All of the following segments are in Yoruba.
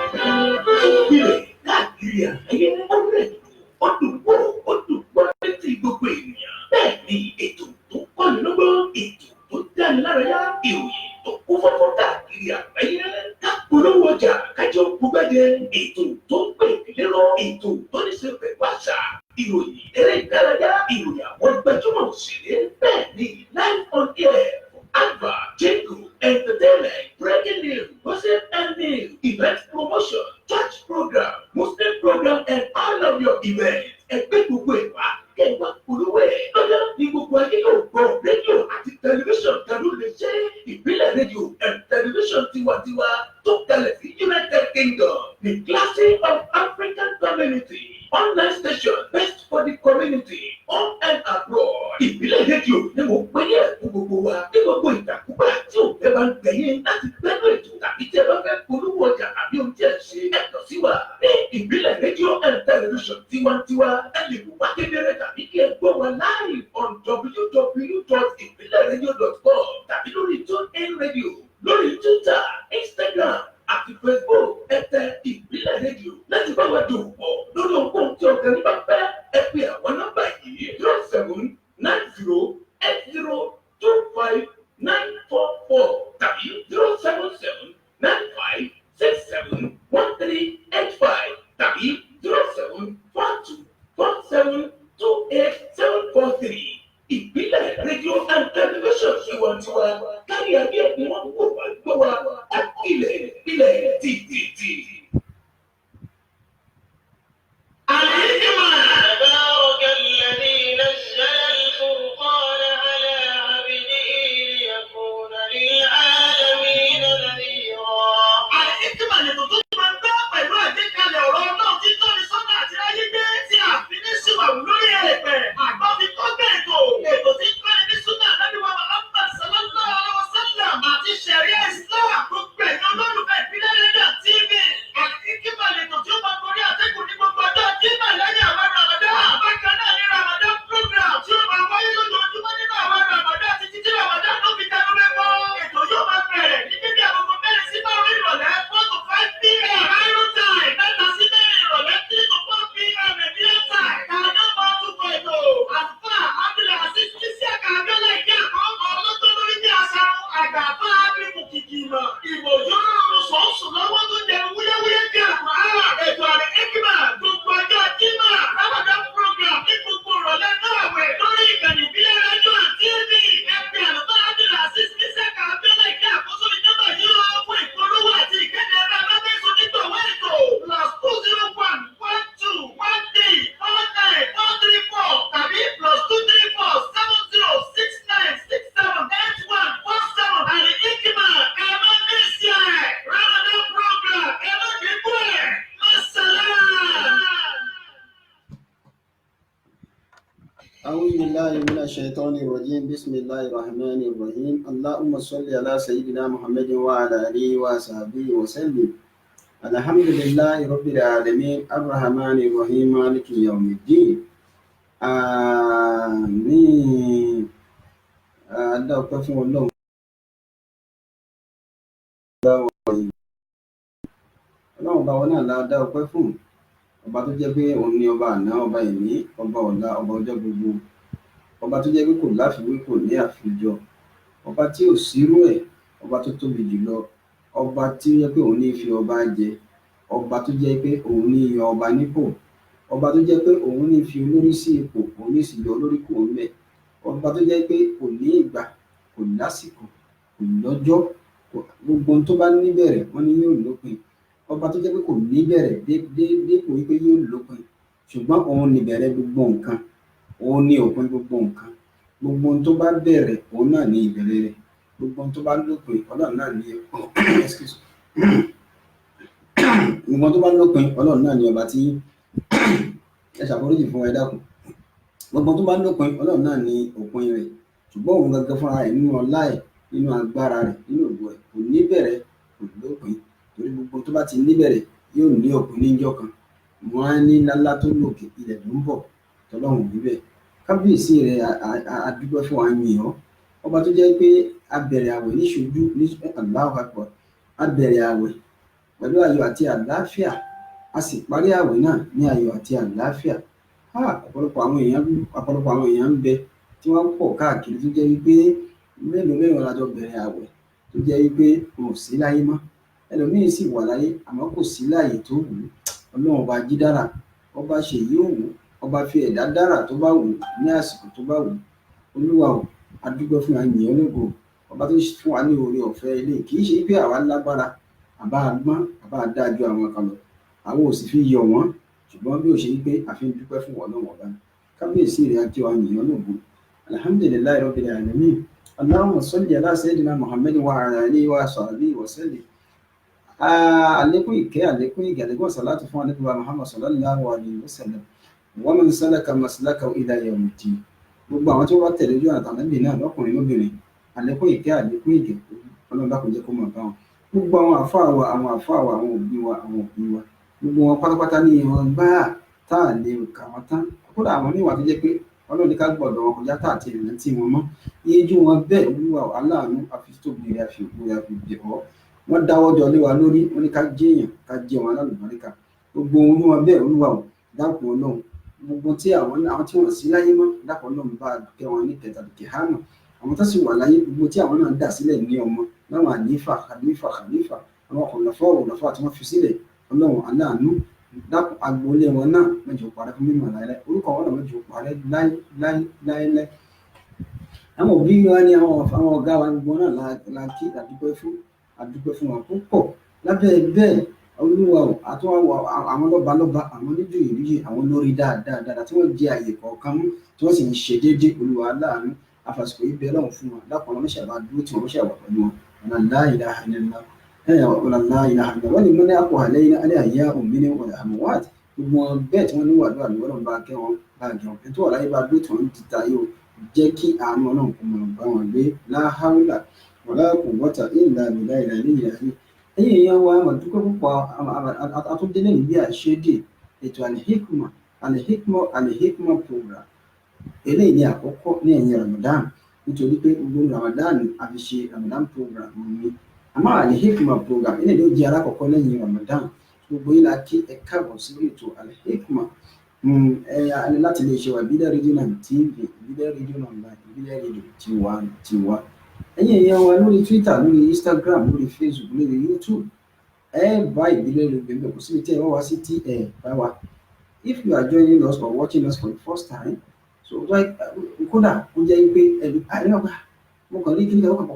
Ìbílẹ̀ káàkiri àgbáyé ọ̀rẹ́ ọdúnwó ọdúnwó létí gbogbo ènìyàn. Bẹ́ẹ̀ ni ètò tó kọ́ni lọ́gbọ́n, ètò tó dáni lárayá, ìròyìn tó kún fọ́fọ́ káàkiri àgbáyé. Ká polówó ọjà kájọ gbúgbẹ́dẹ, ètò tó ń pè lérò, ètò tó ní ṣe pẹ̀lú àṣà, ìròyìn eré ìdárayá, ìròyìn àwọn gbajúmọ̀ òṣèré. Bẹ́ẹ̀ ni live on air, advert, jingle, entertainment, breaking news, gossip and news, event promotion, church program, Muslim program, and all of your events. Ẹgbẹ́ gbogbo ẹ̀ wá kẹwàá polówó ẹ̀. Lọ́jọ́ ní gbogbo ayé yóò gbọ́ rédíò àti tẹlifíṣàn kan ló lè ṣe ìbílẹ̀ rédíò and tẹlifíṣàn tiwantiwa tó kalẹ̀ sí United Kingdom. The Classic of African Community. Online station best for the community, home and abroad. Ìbílẹ̀ rédíò ni mo pè ní ẹ̀kú gbogbo wa ní gbogbo ìtàkùgbà tí ò fẹ́ bá ń gbẹ̀yìn láti gbẹ́nu ètò tàbí tí ẹ bá fẹ́ polówó ọjà àbí ohun tí ẹ ṣe ẹ̀tọ́ sí wa. Ní ìbílẹ̀ rédíò and television tiwantiwa, ẹ lè wò wá kedere tàbí kí ẹ gbọ́ wa live on www.ibileradio.com tàbí lórí TuneIn Radio, lórí Twitter, Instagram àti Facebook. Ẹ tẹ ìbílẹ̀ rédíò láti bá wa dùn pọ̀ lórí ohunkóhun tí ọ̀gá ní bá fẹ́. Ẹ pe àwọn nọ́mbà yìí 0790802594 tàbí 07795671385 tàbí 07424728743. Ìbílẹ̀ rédíò and television tiwantiwa kárí ayé ni wọ́n wò wá gbọ́ wa ilẹ̀ tìtìtì. تبارك الذي نزل الفرقان على عبده ليكون للعالمين نذيرا. Al-Hikmah ni tuntun máa ń gbọ́ pẹ̀lú àgbékalẹ̀ ọ̀rọ̀ náà tí tọ́ni sọ́nà àti ayé gbé tí a fi ní síwáwù lórí ẹ̀pẹ̀. Àgbọ̀ fi kọ́ bẹ́ẹ̀ tó. Ètò tí ń kọ́ni ní Súnà Ànábì wa Muhammad sallallahu alaihi wasallam àti Sharia Islam gbogbo ẹ̀yọ́ olólùfẹ́ ìpínlẹ̀ rédíò TV. Al-Hikmah ni tuntun tí ó máa gorí àtẹ́kùn ní gbogbo ọjọ́ Jímọ̀ lẹ́yìn àwọn Ramadan. Bákan náà ní Ramadan program tí ó máa wáyé lójoojúmọ́ nínú àwọn Ramadan àti títí Ramadan ló fi dánú lẹ́kọ́. Ètò yóò máa bẹ̀rẹ̀ ní dédé agogo mẹ́rin sí márùn-ún ìrọ̀lẹ́ 4 to 5 p.m. Iron time, mẹ́ta sí mẹ́rin ìrọ̀lẹ́ 3 to 4 p.m. Nigeria time. Kàdé máa túbọ̀ ètò. Àfà Abdulaziz Isiaka Abiola ìdí àkọ́kọ́ ọlọ́tọ́ lórí bí àṣà àgbàfà Abibu Kìkìmọ̀. Ìbòjú rọrùn sọ̀ọ́sùn lọ́wọ́ tó jẹun wúyẹ́wúyẹ́ bí àkùrá. Ètò Al-Hikmah gbogbo ọjọ́ Jímọ̀. Ramadan program ní gbogbo ìrọ̀lẹ́ náà wẹ̀ lórí ìkànnì ìbílẹ̀ rédíò àti TV. Ẹgbẹ́ àlùfáà Abdulaziz Isiaka Abiola ìdí àkóso ìjọba yìí lọ fún ìpolówó àti ìkéde ẹgbẹ́ alábẹ́sọ nítorí ètò +20113494434 tàbí +2347069678117. Al-Hikmah ẹ má ní sí ẹ̀. Ramadan program ẹ má dé bú ẹ̀. Masalam. أعوذ بالله من الشيطان الرجيم بسم الله الرحمن الرحيم اللهم صل على سيدنا محمد وعلى آله وصحبه وسلم الحمد لله رب العالمين الرحمن الرحيم مالك يوم الدين آمين adọ́pẹ́ fún Ọlọ́run Ọlọ́run bá wọn náà la dá ọpẹ́ fún ọba tó jẹ́ pé òun ni ọba àná ọba ìní ọba ọ̀la ọba ọjọ́ gbogbo ọba tó jẹ́ pé kò láfiwé kò ní àfijọ ọba tí ò sírú ẹ̀ ọba tó tóbi jùlọ ọba tí ó jẹ́ pé òun ní fi ọba jẹ ọba tó jẹ́ pé òun ní yan ọba nípò ọba tó jẹ́ pé òun ní fi olórí sí ipò òun ní sì yọ olórí kù ńbẹ̀ ọba tó jẹ́ pé kò ní ìgbà kò lásìkò kò lọ́jọ́ gbogbo ohun tó bá níbẹ̀rẹ̀ wọ́n ní yóò lópin ọba tó jẹ́ pé kò níbẹ̀rẹ̀ dépò wípé yóò lópin ṣùgbọ́n òun níbẹ̀rẹ̀ gbogbo nǹkan òun ní òpin gbogbo nǹkan gbogbo ohun tó bá bẹ̀rẹ̀ òun náà ní ìbẹ̀rẹ̀ rẹ̀ gbogbo ohun tó bá lópin Ọlọ́run náà ní gbogbo ohun tó bá lópin Ọlọ́run náà ní ọba tí ẹ ṣàforíjì fún ẹ dákun gbogbo ohun tó bá lópin Ọlọ́run náà ní òpin rẹ̀ ṣùgbọ́n òun gangan fúnra rẹ̀ nínú ọlá ẹ̀ nínú agbára rẹ̀ nínú ògo ẹ̀ kò níbẹ̀rẹ̀ kò lópin torí gbogbo tó bá ti níbẹ̀rẹ̀ yóò ní òpin níjọ́ kan wọ́n á ní lálá tó lòkè ilẹ̀ ló ń bọ̀ tọ́lọ́run níbẹ̀ kábíyèsí rẹ̀ adúpẹ́ fún wa yìn ọ́ ọba tó jẹ́ pé a bẹ̀rẹ̀ àwẹ̀ níṣojú ní Allahu Akbar, a bẹ̀rẹ̀ àwẹ̀ pẹ̀lú ayọ̀ àti àlàáfíà, a sì parí àwẹ̀ náà ní ayọ̀ àti àlàáfíà. Ọ̀pọ̀lọpọ̀ àwọn èèyàn ń bẹ tí wọ́n pọ̀ káàkiri tó jẹ́ wípé mélòó la jọ bẹ̀rẹ̀ àwẹ̀ tó jẹ́ wípé wọn ò sí láyé mọ́, ẹlòmíín sì wà láyé àmọ́ kò sí láàyè tó wù ú. Ọlọ́run ọba jí dára, ọba ṣe èyí ò wù ú, ọba fi ẹ̀dá dára tó bá wù ú ní àsìkò tó bá wù ú. Olúwa o, a dúpẹ́ fún àyìn ológo, ọba tó fún wa ní oore ọ̀fẹ́ ilé, kì í ṣe pé àwa lágbára àbá gbọ́n àbá dáa ju àwọn kan lọ, àwọn ò sì fi yọ̀ wọ́n, ṣùgbọ́n bí ó ṣe pé a fi ń dúpẹ́ fún Ọlọ́run ọba. Kábíyèsí rẹ̀ á jẹ́ àyìn ológo. Alhamdulillahi rabbil alamin. Allahumma salli ala sayyidina Muhammad wa ala alihi wa sahbihi wa sallim. Àlékún ìkẹ́, àlékún ìgẹ̀, àlékún salatu fún Ànábì wa Muhammad sallallahu alaihi wasallam. Wa man salaka maslakahu ila yawmiddin. Gbogbo àwọn tí wọ́n bá tẹ̀lé ojú ọ̀nà Ànábì náà lọ́kùnrin lóbìnrin, àlékún ìkẹ́, àlékún ìgẹ̀, Ọlọ́run dákun jẹ́ kó máa bá wọn. Gbogbo àwọn àfáà wa, àwọn òbí wa, gbogbo wọn pátápátá ní ìwọ̀n gbáà tá à lè kà wọ́n tán. Kódà àwọn oníwà tó jẹ́ pé Ọlọ́run ní ká gbọ́dọ̀ wọn kọjá tá àti ìrántí wọn mọ́. Iyejú wọn bẹ́ẹ̀ Olúwa aláàánú àfitóbi rẹ̀ àfibẹ̀ ọ́. Wọ́n dáwọ́ jọ lé wa lórí, wọ́n ní ká jẹ́yàn, ká jẹ́ wọn alálùbáríkà. Gbogbo ohun wọn bẹ́ẹ̀ Olúwa ò dákun Ọlọ́run. Gbogbo tí àwọn tí wọ́n sí láyé mọ́ dákun Ọlọ́run bá kẹ́ wọn ní kẹta kẹhánà. Àwọn tó sì wà láyé, gbogbo tí àwọn náà dà sílẹ̀ ní ọmọ láwọn àlífà, àwọn ọ̀làfà tí wọ́n fi sílẹ̀, Ọlọ́run aláàánú dákun agboolé wọn náà mẹ́jọ parẹ́ fún mímọ̀ láéláé, orúkọ wọn náà mẹ́jọ parẹ́ láéláé. Àwọn òbí wa ní àwọn ọ̀gá wa gbogbo náà la kí àdúpẹ́ fún wọn púpọ̀. Lábẹ́ bẹ́ẹ̀ Olúwa ò àtúwọ̀ àwọn lọ́balọ́ba, àwọn oníjòyè, àwọn olórí dáadáa tí wọ́n jẹ àyè kọ̀ọ̀kan mú tí wọ́n sì ń ṣe déédéé, Olúwa aláàánú àfàsìkò yìí bẹ́ẹ̀ lọ́hùn fún wọn. Dákun ọlọ́mọ ṣàbá dúró tí wọ́n ṣàwà pẹ̀lú wọn. La ilaha illallah. Wọ́n ní mọ́ ní àpò àlẹ́ iná alẹ́ àyà òmìnir wọ̀lẹ̀ àmúwàt. Gbogbo wọn bẹ́ẹ̀ tí wọ́n ní wàdúrà ní Ọlọ́run bá kẹ́ wọn bá jẹun. Ètò ọ̀láyé bá dúró tí wọ́n ti ta yóò jẹ́ kí àánú Ọlọ́run kò mọ̀ bá wọn gbé. La hawla wala quwwata illa billahi al-aliyyil azim. Ẹ̀yin èèyàn wa mà dúpẹ́ púpọ̀ àtúndélé níbi àṣẹ́dè ètò Al-Hikmah program. Eléyìí ni àkọ́kọ́ ní ẹ̀yìn Ramadan, nítorí pé gbogbo Ramadan a fi ṣe Ramadan program ni. Àmọ́ Al-Hikmah program eléyìí ló jẹ́ alákọ̀ọ́kọ́ lẹ́yìn Ramadan. Gbogbo yìí la kí ẹ káàbọ̀ sí ètò Al-Hikmah láti lè ṣe wà Ìbílẹ̀ rédíò náà TV, Ìbílẹ̀ rédíò náà online, Ìbílẹ̀ rédíò tiwa. Ẹ̀yin èèyàn wa lórí Twitter, lórí Instagram, lórí Facebook, lórí YouTube, bá Ìbílẹ̀ rédíò bẹ̀rẹ̀ kò síbi tí ẹ wá wá sí tí ẹ bá wa. If you are joining us or watching us for the first time, so kódà ó jẹ́ pé mo kàn rí kí ní ọkọ̀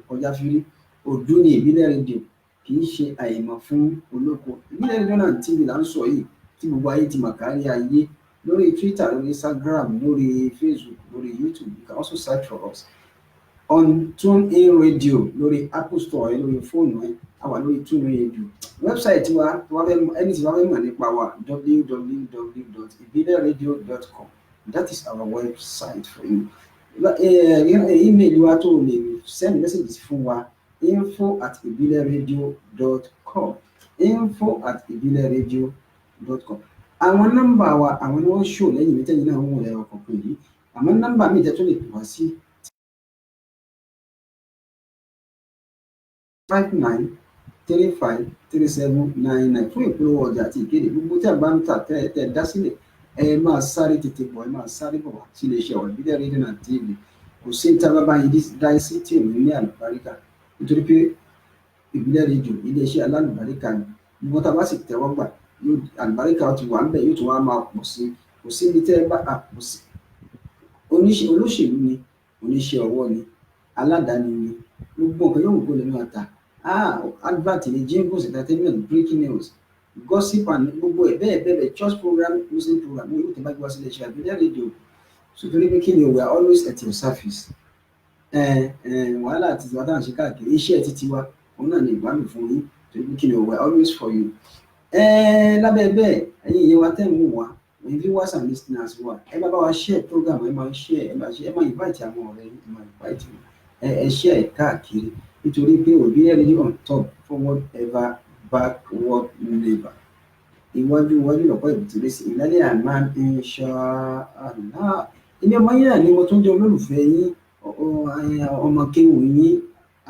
kọjá fírí òdú ní Ìbílẹ̀ rédíò, kì í ṣe àìmọ̀ fún olóko. Ìbílẹ̀ rédíò náà TV là ń sọ yìí tí gbogbo ayé ti mọ̀ kárí ayé, lórí Twitter, lórí Instagram, lórí Facebook, lórí YouTube. You can also search for us on TuneIn Radio lórí Apple Store lórí fóònù ẹ, àwa lórí TuneIn Radio. Wẹ́bsáìtì wa ẹni tí wọ́n fẹ́ mọ̀ nípa wa www.ibileradio.com. That is our website for you. Email wa tó lè send messages fún wa info@ibileradio.com. Àwọn nọ́mbà wa àwọn ni wọ́n ṣò lẹ́yìn mẹ́tẹ́yìn náà wọ́n rẹ̀ ọkọ̀ pé yìí. Àmọ́ nọ́mbà mi jẹ́ tó lè pè wá sí 59353799 fún ìpolówó ọjà àti ìkéde. Gbogbo tí a bá ń tà tẹ́ dá sílẹ̀, ẹ máa sáré tètè bọ̀, ẹ máa sáré bọ̀ wá sí iléeṣẹ́ wa Ìbílẹ̀ rédíò náà TV. Kò sí ní tábà bá yìí dá sí tí òun ní àlùbáríkà, nítorí pé Ìbílẹ̀ rédíò iléeṣẹ́ alálùbáríkà ni. Gbogbo tá a bá sì tẹ́wọ́ gbà, àlùbáríkà ti wà ń bẹ̀, yóò tún wá máa pọ̀ sí. Kò sí ibi tẹ́ ẹ bá pọ̀ sí. Olóṣèlú ni, oníṣẹ́ ọwọ́ ni, aládàáni ni, gbogbo nǹkan yóò gbọ́ lè máa ta. Advert ni, jingles, entertainment, breaking news, gossip and gbogbo ẹ̀ bẹ́ẹ̀ church program, music program ní ìwé tí bá gbé wá sí iléeṣẹ́ Ìbílẹ̀ rédíò. So torí pé kí ni, we are always at your service. Wàhálà àti ìwà táwọn ṣe káàkiri, iṣẹ́ ti tiwa òun náà ni ìgbádùn fún yín, torí pé kí ni, we are always for you. Lábẹ́ bẹ́ẹ̀ ẹ̀yin ìyẹn wa tẹ́ ń wò wá, ẹ̀yin viewers and listeners wa, ẹ bá wa share program, ẹ máa share, ẹ máa invite àwọn ọ̀rẹ́ yín, ẹ máa invite wọn, ẹ share ẹ̀ káàkiri, nítorí pé Ìbílẹ̀ rédíò on top, forward ever, backward never. Iwájú lọ́pọ̀ ìbùtúrẹ́ sí ìlàlẹ́ àmà inshallah. èmi ọmọ yín náà ni mo tún jẹ́ olólùfẹ́ yín ọmọ kéwù yín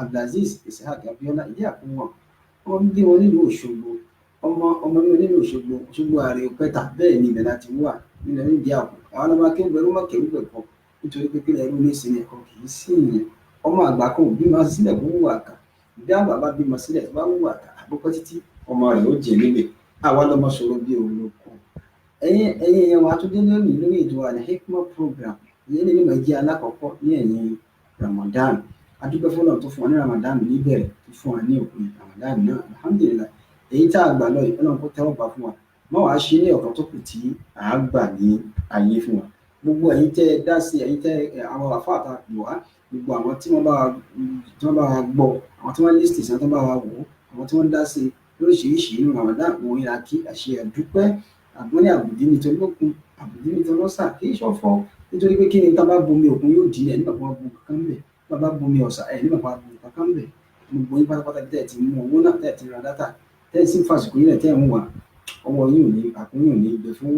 Abdulazeez Isiaq Abiola ìdí àkúnwọ̀n wọ́n bí wọn nílùú Òṣogbo ọmọ mi nílùú Òṣogbo ààrẹ òpẹta bẹ́ẹ̀ ni ibẹ̀ láti wà nílẹ̀ nídìí àpò àwọn ọmọ akéwù bẹ̀rù mọ́ kéwù bẹ̀kọ́ nítorí pé kílẹ̀ ẹrú ní ìsinmi ẹ̀kọ́ kì í sí ìyẹn ọmọ àgbà kan ò bímọ sílẹ̀ kó wù àkà bí àgbà bá bímọ sílẹ̀ tó bá wù àkà àgbókọ́ títí ọmọ rẹ̀ ó jẹ níbẹ̀ àwa lọmọ sọ̀rọ̀ bí olóko ẹ̀yin èèyàn wa tó dé lónìí lórí ètò Al-Hikmat program ìyẹn ní mímọ̀ jẹ́ alákọ̀ọ́kọ́ ní ẹ̀yìn Ramadan adúpẹ́ fọlọ́run tó fún wa ní Ramadan níbẹ̀rẹ̀ tó fún wa ní òpin Ramadan náà alhamdulillah èyí tá a gbà lọ yìí Ọlọ́run kó tẹ́wọ́ gbà fún wa má wàá ṣe ní ọ̀kan tó kù tí a gbà ní ayé fún wa gbogbo ẹ̀yin tẹ́ ẹ dá sí ẹ̀yin tẹ́ àwọn àfáà tá a pè wá gbogbo àwọn tí wọ́n bá wa gbọ́ àwọn tí wọ́n lé station tó bá wa wò àwọn tí wọ́n dá sí lóríṣiríṣi nínú Ramadan wọn yà kí àṣẹ àdúpẹ́ àgbọn ní àbùdí nítorí lókun àbùdí nítorí lọ́sà kì í ṣọ̀fọ̀ nítorí pé kí ni tá a bá bomi òkun yóò dín ẹ̀ nígbà tó wọ́n bu kankan bẹ̀ tá a bá bomi ọ̀sà ẹ̀ nígbà tó wọ́n bu kankan bẹ̀ gbogbo yín pátápátá tẹ́ ẹ̀ ti mú owó náà tẹ́ ẹ̀ ti ra dátà tẹ́ ẹ̀ sì ń fàṣìkò yín tẹ́ ẹ̀ ń wà ọwọ́ yín ò ní àkúnyìn ò ní gbẹ fún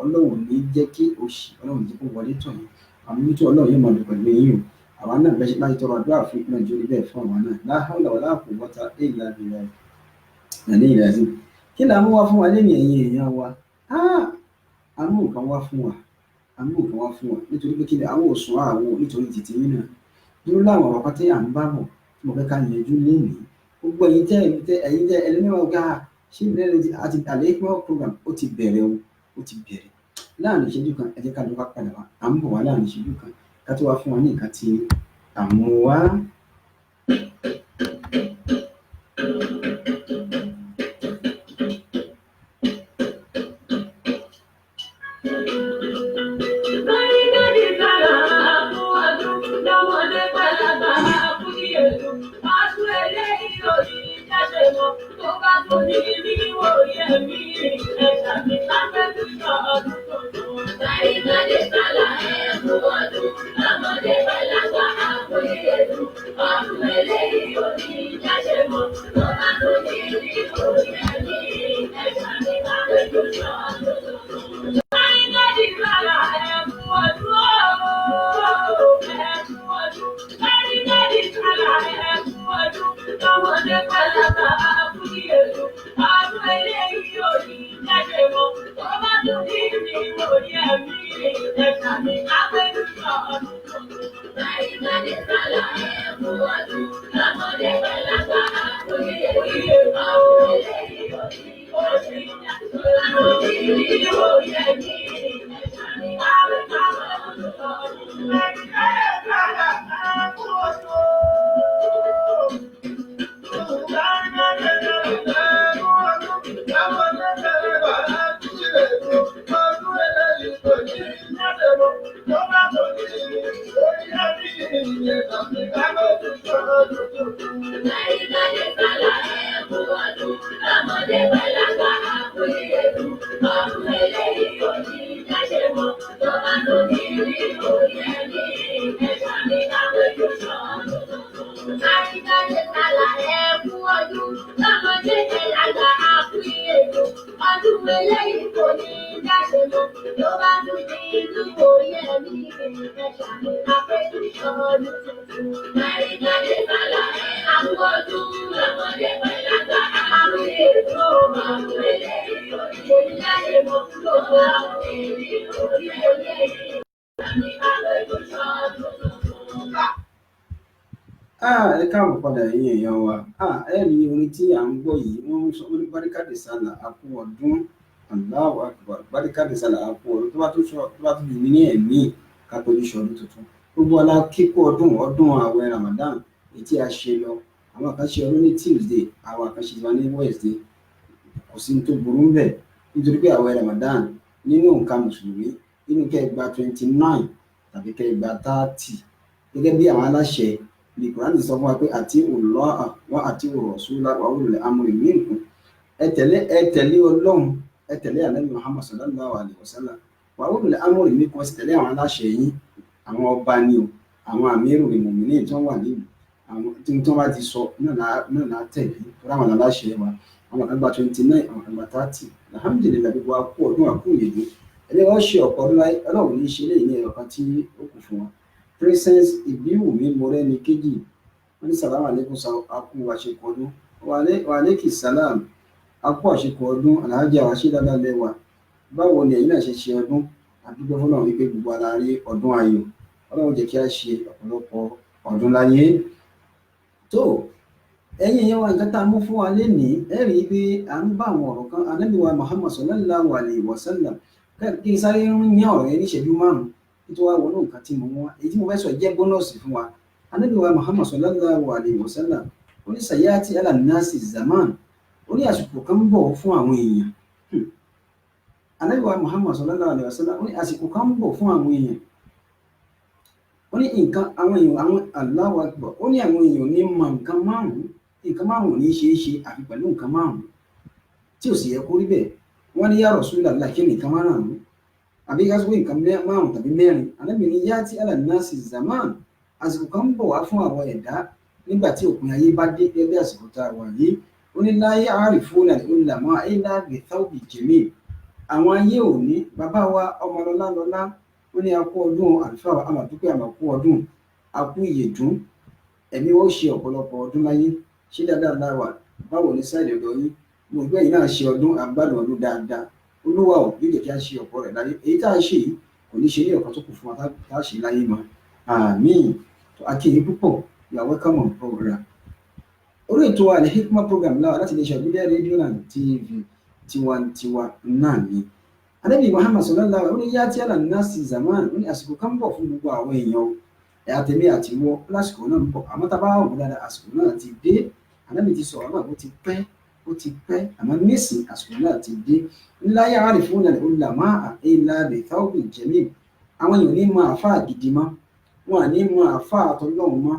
Ọlọ́run ní jẹ́ kí òṣì Ọlọ́run jẹ́ kó wọlé tọ̀ yín àmì nítorí Ọlọ́run yóò máa lò pẹ̀lú yín o àwa náà bẹ́ẹ̀ ṣe láti tọrọ àdúrà fún ìpínlẹ̀ ìjọba bẹ́ẹ̀ fún àwa náà la hawla wala quwwata illa billah ẹ̀ní ìrẹsì kí là ń wá fún wa lẹ́yìn ẹ̀yìn èèyàn wa àmú nǹkan wá fún wa nítorí pé kí ni àwọn òsùn àwọ̀ nítorí títí yín náà dúró láwọn ọ̀rọ̀ pátá à ń bá bọ̀ tí mo fẹ́ ká yanjú lénìí gbogbo ẹ̀yin tẹ́ ẹlẹ́mẹ̀wá ọ̀gá ṣé ìbílẹ̀ àti Al-Hikmat program ó ti bẹ̀rẹ̀ láàrin ìṣẹ́jú kan ẹ jẹ́ ká ló bá padà wá à ń bọ̀ wá láàrin ìṣẹ́jú kan ká tó wá fún wa ní nǹkan tí àmú wá. Ẹ káàbọ̀ padà ẹ̀yin èèyàn wa ẹ rí orin tí à ń gbọ́ yìí wọ́n ń sọ ní Barikade Sallah àkú ọdún Allahu Akbar Barikade Sallah àkú ọdún tó bá tún di ní ẹ̀mí kápẹ́lú ṣọdún tuntun gbogbo ọlá kíkó ọdún àwẹ̀ Ramadan èyí tí a ṣe lọ àwọn kan ṣe ọdún ní Tuesday àwọn kan ṣe wá ní Wednesday kò sí tó burú bẹ́ẹ̀ nítorí pé àwẹ̀ Ramadan nínú nǹkan mùsùlùmí nínú kẹgbà 29 tàbí kẹgbà 30 gẹ́gẹ́ bí àwọn aláṣẹ ní Quran sọ fún wa pé àti Allah wa àti Rasulullah wa ulul amri minkum ẹ tẹ̀lé Ọlọ́run ẹ tẹ̀lé Ànábì Muhammad sallallahu alaihi wasallam wa ulul amri minkum sì tẹ̀lé àwọn aláṣẹ yín àwọn ọba ni o àwọn àmírù mùmínìn tí wọ́n wà nílùú àwọn tí wọ́n bá ti sọ náà náà tẹ̀lé tó ráwọn aláṣẹ wa àwọn kan gba 29 àwọn kan gba 30 alhamdulillah gbogbo akú ọdún àkú ìyèdè ẹni wọ́n ṣe ọ̀pọ̀ ọdún láyé ọlọ́run ní í ṣe léyìn ní ẹ̀yọ̀kan tí ó kù fún wa. Princess Ìbíwùmí Mọ́rẹ́ni kejì wọ́n ní sàlámù àlékún akú àṣekù ọdún wàlékì sàlámù akú àṣekù ọdún aláàjì àwọn ṣe dáadáa lẹ́wà báwo ni ẹ̀yin náà ṣe ṣe ọdún àdúgbò fún náà wípé gbogbo ara rí ọdún ayọ̀ ọlọ́run jẹ́ kí a ṣe ọ̀pọ̀lọpọ̀ ọdún láyé. tó ẹ̀yin yẹn wá nǹkan tá a mú fún wa lénìí ẹ rí i pé à ń bá àwọn ọ̀rọ̀ kan Ànábì wa Muhammad sallallahu alaihi wasallam kí n sáré ní ọ̀rọ̀ yẹn ní ìṣẹ́jú márùn-ún tó wá wọnú nǹkan tí mo mú wá èyí tí mo fẹ́ sọ jẹ́ bónọ́ọ̀sì fún wa. Ànábì wa Muhammad sallallahu alaihi wasallam ó ní sayati ala nasi zaman ó ní àsìkò kan ń bọ̀ fún àwọn èèyàn. Ànábì wa Muhammad sallallahu alaihi wasallam ó ní àsìkò kan ń bọ̀ fún àwọn èèyàn. Ó ní nǹkan àwọn èèyàn àwọn Allahu Akbar ó ní àwọn èèyàn ní mọ nǹkan márùn-ún ní ṣeé ṣe àfi pẹ̀lú nǹkan márùn-ún tí ò sì yẹ kó rí bẹ́ẹ̀. Wọ́n ní ya Rasulullah kí ni nǹkan márùn-ún àbí ká sọ pé nǹkan márùn-ún tàbí mẹ́rin. Ànábì ní yati ala nasi zaman àsìkò kan ń bọ̀ wá fún àwọn ẹ̀dá nígbà tí òpin ayé bá dé gẹ́gẹ́ bí àsìkò tá a wà yìí. Ó ní la ya'rifuna al-ulama illa bi thawbi jamil àwọn ayé òní bàbá wa Ọmọlọ́lá ó ní akú ọdún àlùfáà àmàdúpẹ́ àmàkú ọdún akú ìyèdún ẹ̀mí ó ṣe ọ̀pọ̀lọpọ̀ ọdún láyé ṣé dáadáa láwà báwo ní sáìdì ọ̀dọ̀ yín mo gbé yìí náà ṣe ọdún àgbàdo ọdún dáadáa olúwa ò bí lè kí a ṣe ọ̀pọ̀ rẹ̀ láyé èyí tá a ṣe yìí kò ní ṣe ní ọ̀kan tó kù fún wa tá a ṣe láyé mọ́ àmín. Akíyè púpọ̀ you are welcome on program orí ètò Al-Hikmat program láwa láti lè ṣe Al-Huda rédíò and TV tiwantiwa náà ni. Ànábì Muhammad sallallahu alaihi wasallam ó ní yati ala nasi zaman ó ní àsìkò kan bọ̀ fún gbogbo àwọn èèyàn ẹ̀ àtẹ̀mí àti wọ́ lásìkò náà ń bọ̀ àmọ́ tá a bá wà wọ́n dáadáa àsìkò náà ti dé. Ànábì ti sọ̀rọ̀ náà ó ti pẹ́ àmọ́ nísìn àsìkò náà ti dé. La ya'rifuna al-ulama illa bi thawbil jamil àwọn èèyàn ní mọ àfáà gidi mọ́ wọn à ní mọ àfáà àtọ́lọ́hún mọ́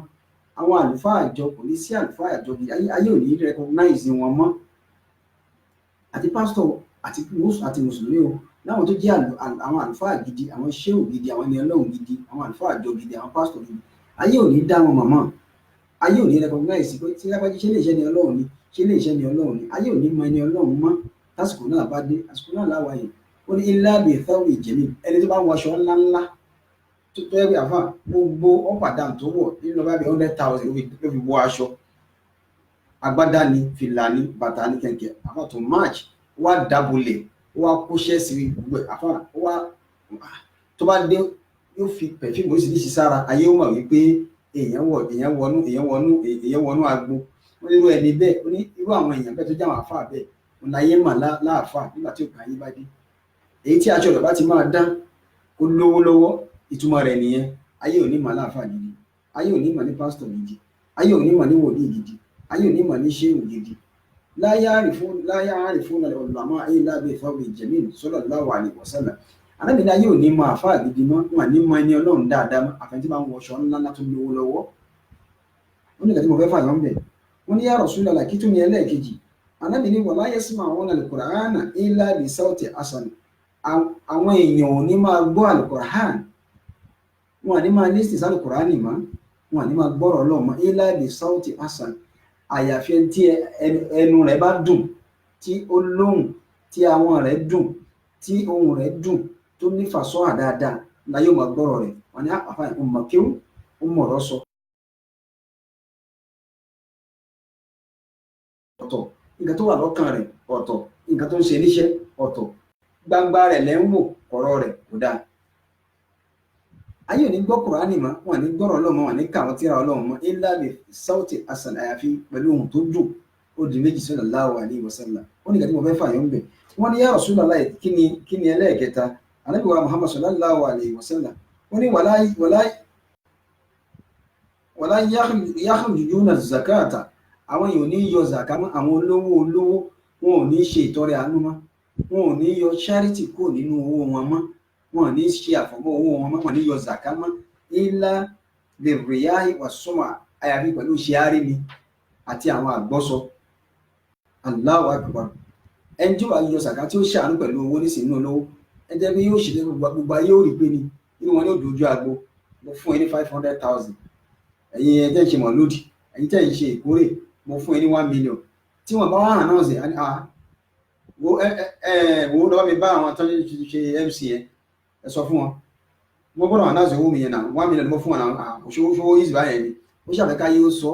àwọn àlùfáà àjọ kò ní sí àlùfáà àjọ gidi ayé ò ní recognize wọn mọ́ àti pásítọ̀ àti mùsùlùmí o láwọn tó jẹ́ àwọn àlùfáà gidi àwọn ṣéwù gidi àwọn ẹni ọlọ́run gidi àwọn àlùfáà àjọ gidi àwọn pásítọ̀ gidi ayé ò ní dá wọn mọ̀mọ́ ayé ò ní recognize pé tí lápájí ṣe lè ṣe ni ọlọ́run ni ṣe lè ṣe ni ọlọ́run ni ayé ò ní mọ ẹni ọlọ́run mọ́ lásìkò náà bá dé àsìkò náà láwa yìí ó ní illa bi thawbil jamil ẹni tó bá ń wọṣọ ńláńlá tó yẹ pé àfà gbogbo ọ̀pàdà tó wọ̀ nínú bá bí 100,000 ló fi wọ aṣọ agbádá ni fìlà ni bàtà ni kẹ̀kẹ́ àfà tó march wá dábòlẹ̀ wá kóṣẹ́ sí gbogbo àfà wá tó bá dé yóò fi pẹ̀fíìmù oríṣiríṣi sára ayé ó mọ̀ wípé èèyàn wọnú agbo ó ní irú ẹni bẹ́ẹ̀ ó ní irú àwọn èèyàn bẹ́ẹ̀ tó jẹ́ àwọn àfà bẹ́ẹ̀ ó ní ayé mà láàfà nígbà tí òkè ayé bá dé èyí tí aṣọ rẹ̀ bá ti máa dán kó lówó lọ́wọ́ ìtumọ̀ rẹ̀ nìyẹn ayé ò ní mà láàfà gidi ayé ò ní mà ní pásítọ̀ gidi ayé ò ní mà ní wòlíì gidi ayé ò ní mà ní ṣéwù gidi la ya'rifuna al-ulama illa bi thawbil jamil sallallahu alaihi wasallam. Ànábì ní ayé ò ní mọ àfáà gidi mọ́ wọn ní mọ ẹni ọlọ́run dáadáa mọ́ àfẹnjí máa ń wọṣọ ńlá tó lówó lọ́wọ́. ó ní ìgbà tí mo fẹ́ fàyọ́ ń bẹ̀ wọ́n ní ya Rasulullah kí tún ní ẹlẹ́ẹ̀kejì. Ànábì ní wala yasma'una al-Qur'ana illa bi sawti hasan àwọn èèyàn ò ní máa gbọ́ al-Qur'an wọn ní máa lísì sí al-Qur'ani mọ́ wọn ní máa gbọ́rọ̀ ọlọ́run mọ́ illa bi sawti hasan àyàfi tí ẹnu rẹ̀ bá dùn tí ó lóhùn tí àwọn rẹ̀ dùn tí ohùn rẹ̀ dùn tó ní fàṣọ́hà dáadáa la yóò máa gbọ́rọ̀ rẹ̀ wọn ní àpapọ̀ ọmọ kéwù ó mọ̀rọ̀ sọ. ọ̀tọ̀ nǹkan tó wà lọ́kàn rẹ̀ ọ̀tọ̀ nǹkan tó ń ṣe níṣẹ́ ọ̀tọ̀ gbangba rẹ̀ lẹ́ ń wò ọ̀rọ̀ rẹ̀ kò dáa. ayé ò ní gbọ́ Kùránì mọ́ wọn ní gbọ́rọ̀ Ọlọ́run mọ́ wọn ní káwọn tíra Ọlọ́run mọ́ illa bi sawti hasan àyàfi pẹ̀lú ohùn tó dùn ó di méjì sallallahu alaihi wasallam. ó ní ìgbà tí mo fẹ́ fààyàn ń bẹ̀ wọ́n ní ya Rasulullah kí ni ẹlẹ́ẹ̀kẹta. Ànábì wa Muhammad sallallahu alaihi wasallam wọ́n ní wala yakhrujuna zakata àwọn èèyàn ò ní yọ zaka mọ́ àwọn olówó wọn ò ní ṣe ìtọrẹ àánú mọ́ wọn ò ní yọ charity kúrò nínú owó wọn mọ́ wọn ò ní ṣe àfọ̀mọ́ owó wọn mọ́ wọn ò ní yọ zaka mọ́ illa birriyahi was-sum'a àyàfi pẹ̀lú ṣe àrími àti àwọn àgbọ́sọ. Allahu akbar. ẹni tí ó bá yọ zaka tí ó ṣàánú pẹ̀lú owó nísìnyí olówó ẹjẹ́ bí yóò ṣe gbogbo ayé ó rí pé ni inú wọn yóò dojú agbo mo fún ẹ ní 500,000 ẹ̀yin ẹjẹ́ ìṣe mọ̀lódì ẹ̀yin tẹ́ ìṣe ìkórè mo fún ẹ ní 1 million tí wọ́n bá wà hàn náà sí wo lọ́wọ́ mi bá àwọn tó ń ṣe MC yẹn ẹ sọ fún wọn wọ́n gbọ́dọ̀ wọn náà ṣe owó mi yẹn náà 1 million mo fún wọn náà òṣòwò yìí báyẹn ni ó ṣàfẹ́ká yóò sọ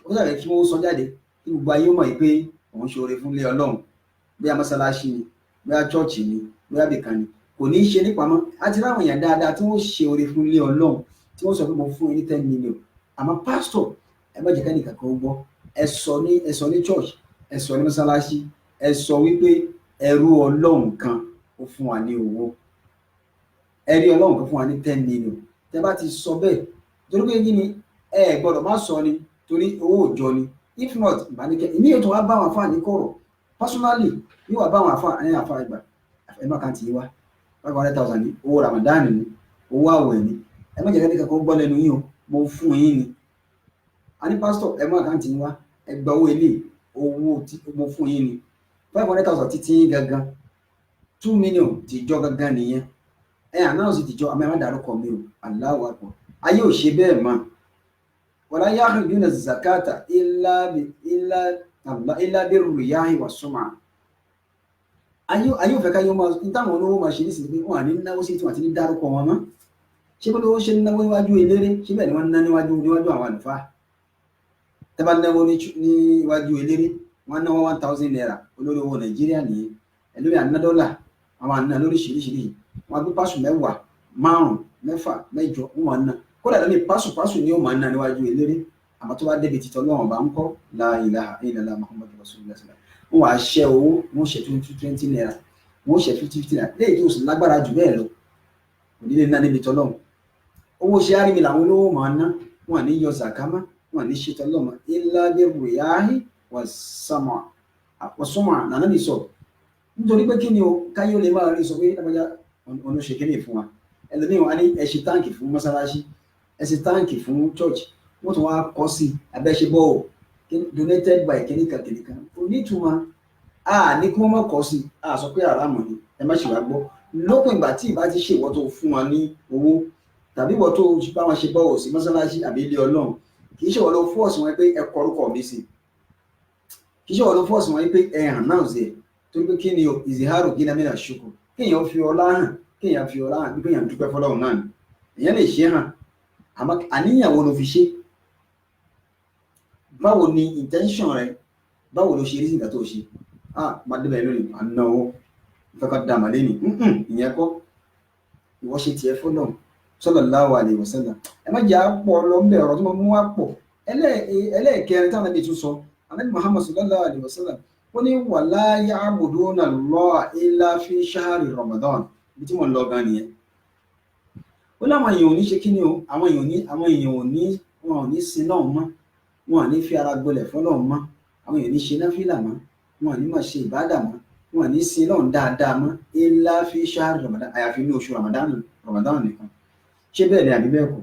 ó ṣàfẹ́ kí wọ́n sọ jáde kí gbogbo ayé mọ̀ pé òun ṣe oore fún ilé Ọlọ́run bóyá mọ́sálásí ni bóyá chọ́ọ̀chì ni bóyá bìkan ni kò ní í ṣe nípamọ́ àti láwọn èèyàn dáadáa tí wọ́n ṣe oore fún ilé Ọlọ́run tí wọ́n sọ pé mo fún yín ní 10 million àmọ́ pásítọ̀ ẹ má jẹ́ ká nìkan kan gbọ́ ẹ sọ ní church ẹ sọ ní mọ́sálásí ẹ sọ wípé ẹrú Ọlọ́run kan ó fún wa ní owó ẹrí Ọlọ́run kan fún wa ní 10 million tẹ bá ti sọ bẹ́ẹ̀ torí pé kí ni ẹ gbọ́dọ̀ má sọ ni torí owó òjọ ni if not ìbánikẹ́ ìní ètò wa bá wọn àfáà ní kọ̀rọ̀ personally yóò wá bá wọn àfáà ẹ̀yìn àfáà ìgbà ẹ̀mọ́ kan ti wá 500,000 ní owó Ramadan ni owó àwẹ̀ ni ẹ má jẹ́ kẹ́kẹ́ kan gbọ́ lẹ́nu yín o mo fún yín ni a ní pásítọ̀ ẹ̀mọ́ kan ti wá ẹgbà owó ilé owó tí mo fún yín ni 500,000 títí gangan 2 million tìjọ gangan nìyẹn àná sì tìjọ àmì àwọn dárúkọ mi o Allahu Akbar ayé ò ṣe bẹ́ẹ̀ mọ́ wala yakhrijuna zakata illa birriyahi was-sum'a ayé ò fẹ́ ká yóò máa ní táwọn olówó máa ṣe ní sinmi wọn à ní náwó sí tí wọn àti ní dárúkọ wọn mọ́ ṣé bó lówó ṣe ń náwó níwájú eléré ṣé bẹ́ẹ̀ ni wọ́n ń ná níwájú àwọn àlùfáà tẹ́ bá náwó níwájú eléré wọ́n náwó 1,000 naira olórí owó Nàìjíríà nìyẹn ẹlórí àná dọ́là àwọn àná lóríṣiríṣiríṣi wọn gbé pásù 10 5 6 8 wọn ná kódà lórí pásù ni ó máa ná níwájú eléré àmọ́ tó bá débi títọ́ lọ́wọ́n bá ń kọ́ la ilaha illallah muhammadu rasulullah wọ́n wá ṣẹ́ owó wọ́n ṣe 20 naira wọ́n ṣe 50 naira léyìí tó sì lágbára jù bẹ́ẹ̀ lọ kò ní lè ná níbi tọ́lọ́hún owó ṣe àrími làwọn olówó máa ná wọn ní yọ zakama wọn ní ṣe tọ́lọ́mọ illa birriyahi was-sum'a nàná ní sọ nítorí pé kí ni o káyé ó lè máa rí sọ pé lápájá ọ̀nà ṣe kíní fún wa ẹlòmíì wọn á ní ẹ ṣe táǹkì fún mọ́sálásí ẹ ṣe táǹkì fún church wọ́n tún wá kọ́ sí abẹ́ṣe bọ́ọ̀ donated by kìnìkan onítùmọ̀ ní kí wọ́n mọ̀ kọ́ sí sọ pé àràmọ̀ ni ẹ má ṣe wá gbọ́ lópin ìgbà tí ìbá ti ṣe ìwọ tó fún wọn ní owó tàbí ìwọ tó bá wọn ṣe bọ́ọ̀ sí mọ́sálásí àbí ilé Ọlọ́run kì í ṣe ìwọ ló fọ́ọ̀sì wọn pé ẹ kọ orúkọ mi sí kì í ṣe ìwọ ló fọ́ọ̀sì wọn pé ẹ hàn náà zẹ̀ torí pé kí ni o ìzìhárò gíná mìíràn ṣùkú kéèyàn fi ọlá hàn bí kéèyàn dúpẹ́ fọlọ́run náà ni èèyàn lè ṣe hàn àmọ́ àníyàn wo ló fi ṣe báwo ni intention rẹ báwo ló ṣe rí sígbà tó ṣe máa débẹ̀ lónìí àná owó ìfẹ́kọ̀ dàmà lẹ́nì ìyẹn kọ́ ìwọ ṣe tiẹ̀ fọ́lọ́run sallallahu alaihi wasallam ẹ má jẹ́ àpọ̀ lọ́mbẹ̀ ọ̀rọ̀ tó mọ́ mú wá pọ̀ ẹlẹ́ẹ̀kẹrin táwọn ẹbí tún sọ Ànábì Muhammad sallallahu alaihi wasallam ó ní wala ya'buduna Allaha illa fi shahri Ramadan bí tí wọ́n lọ gan nìyẹn ó láwọn èèyàn ò ní ṣe kí ni o àwọn èèyàn ò ní sin náà mọ́ wọn à ní fi ara gbolẹ̀ fọ́lọ́run mọ́ àwọn èèyàn ní ṣe náfìlà mọ́ wọn à ní máa ṣe ìbádà mọ́ wọn à ní sin lọ́run dáadáa mọ́ illa fi shahri Ramadan àyàfi ní oṣù Ramadan nìkan ṣé bẹ́ẹ̀ ni àbí bẹ́ẹ̀ kọ́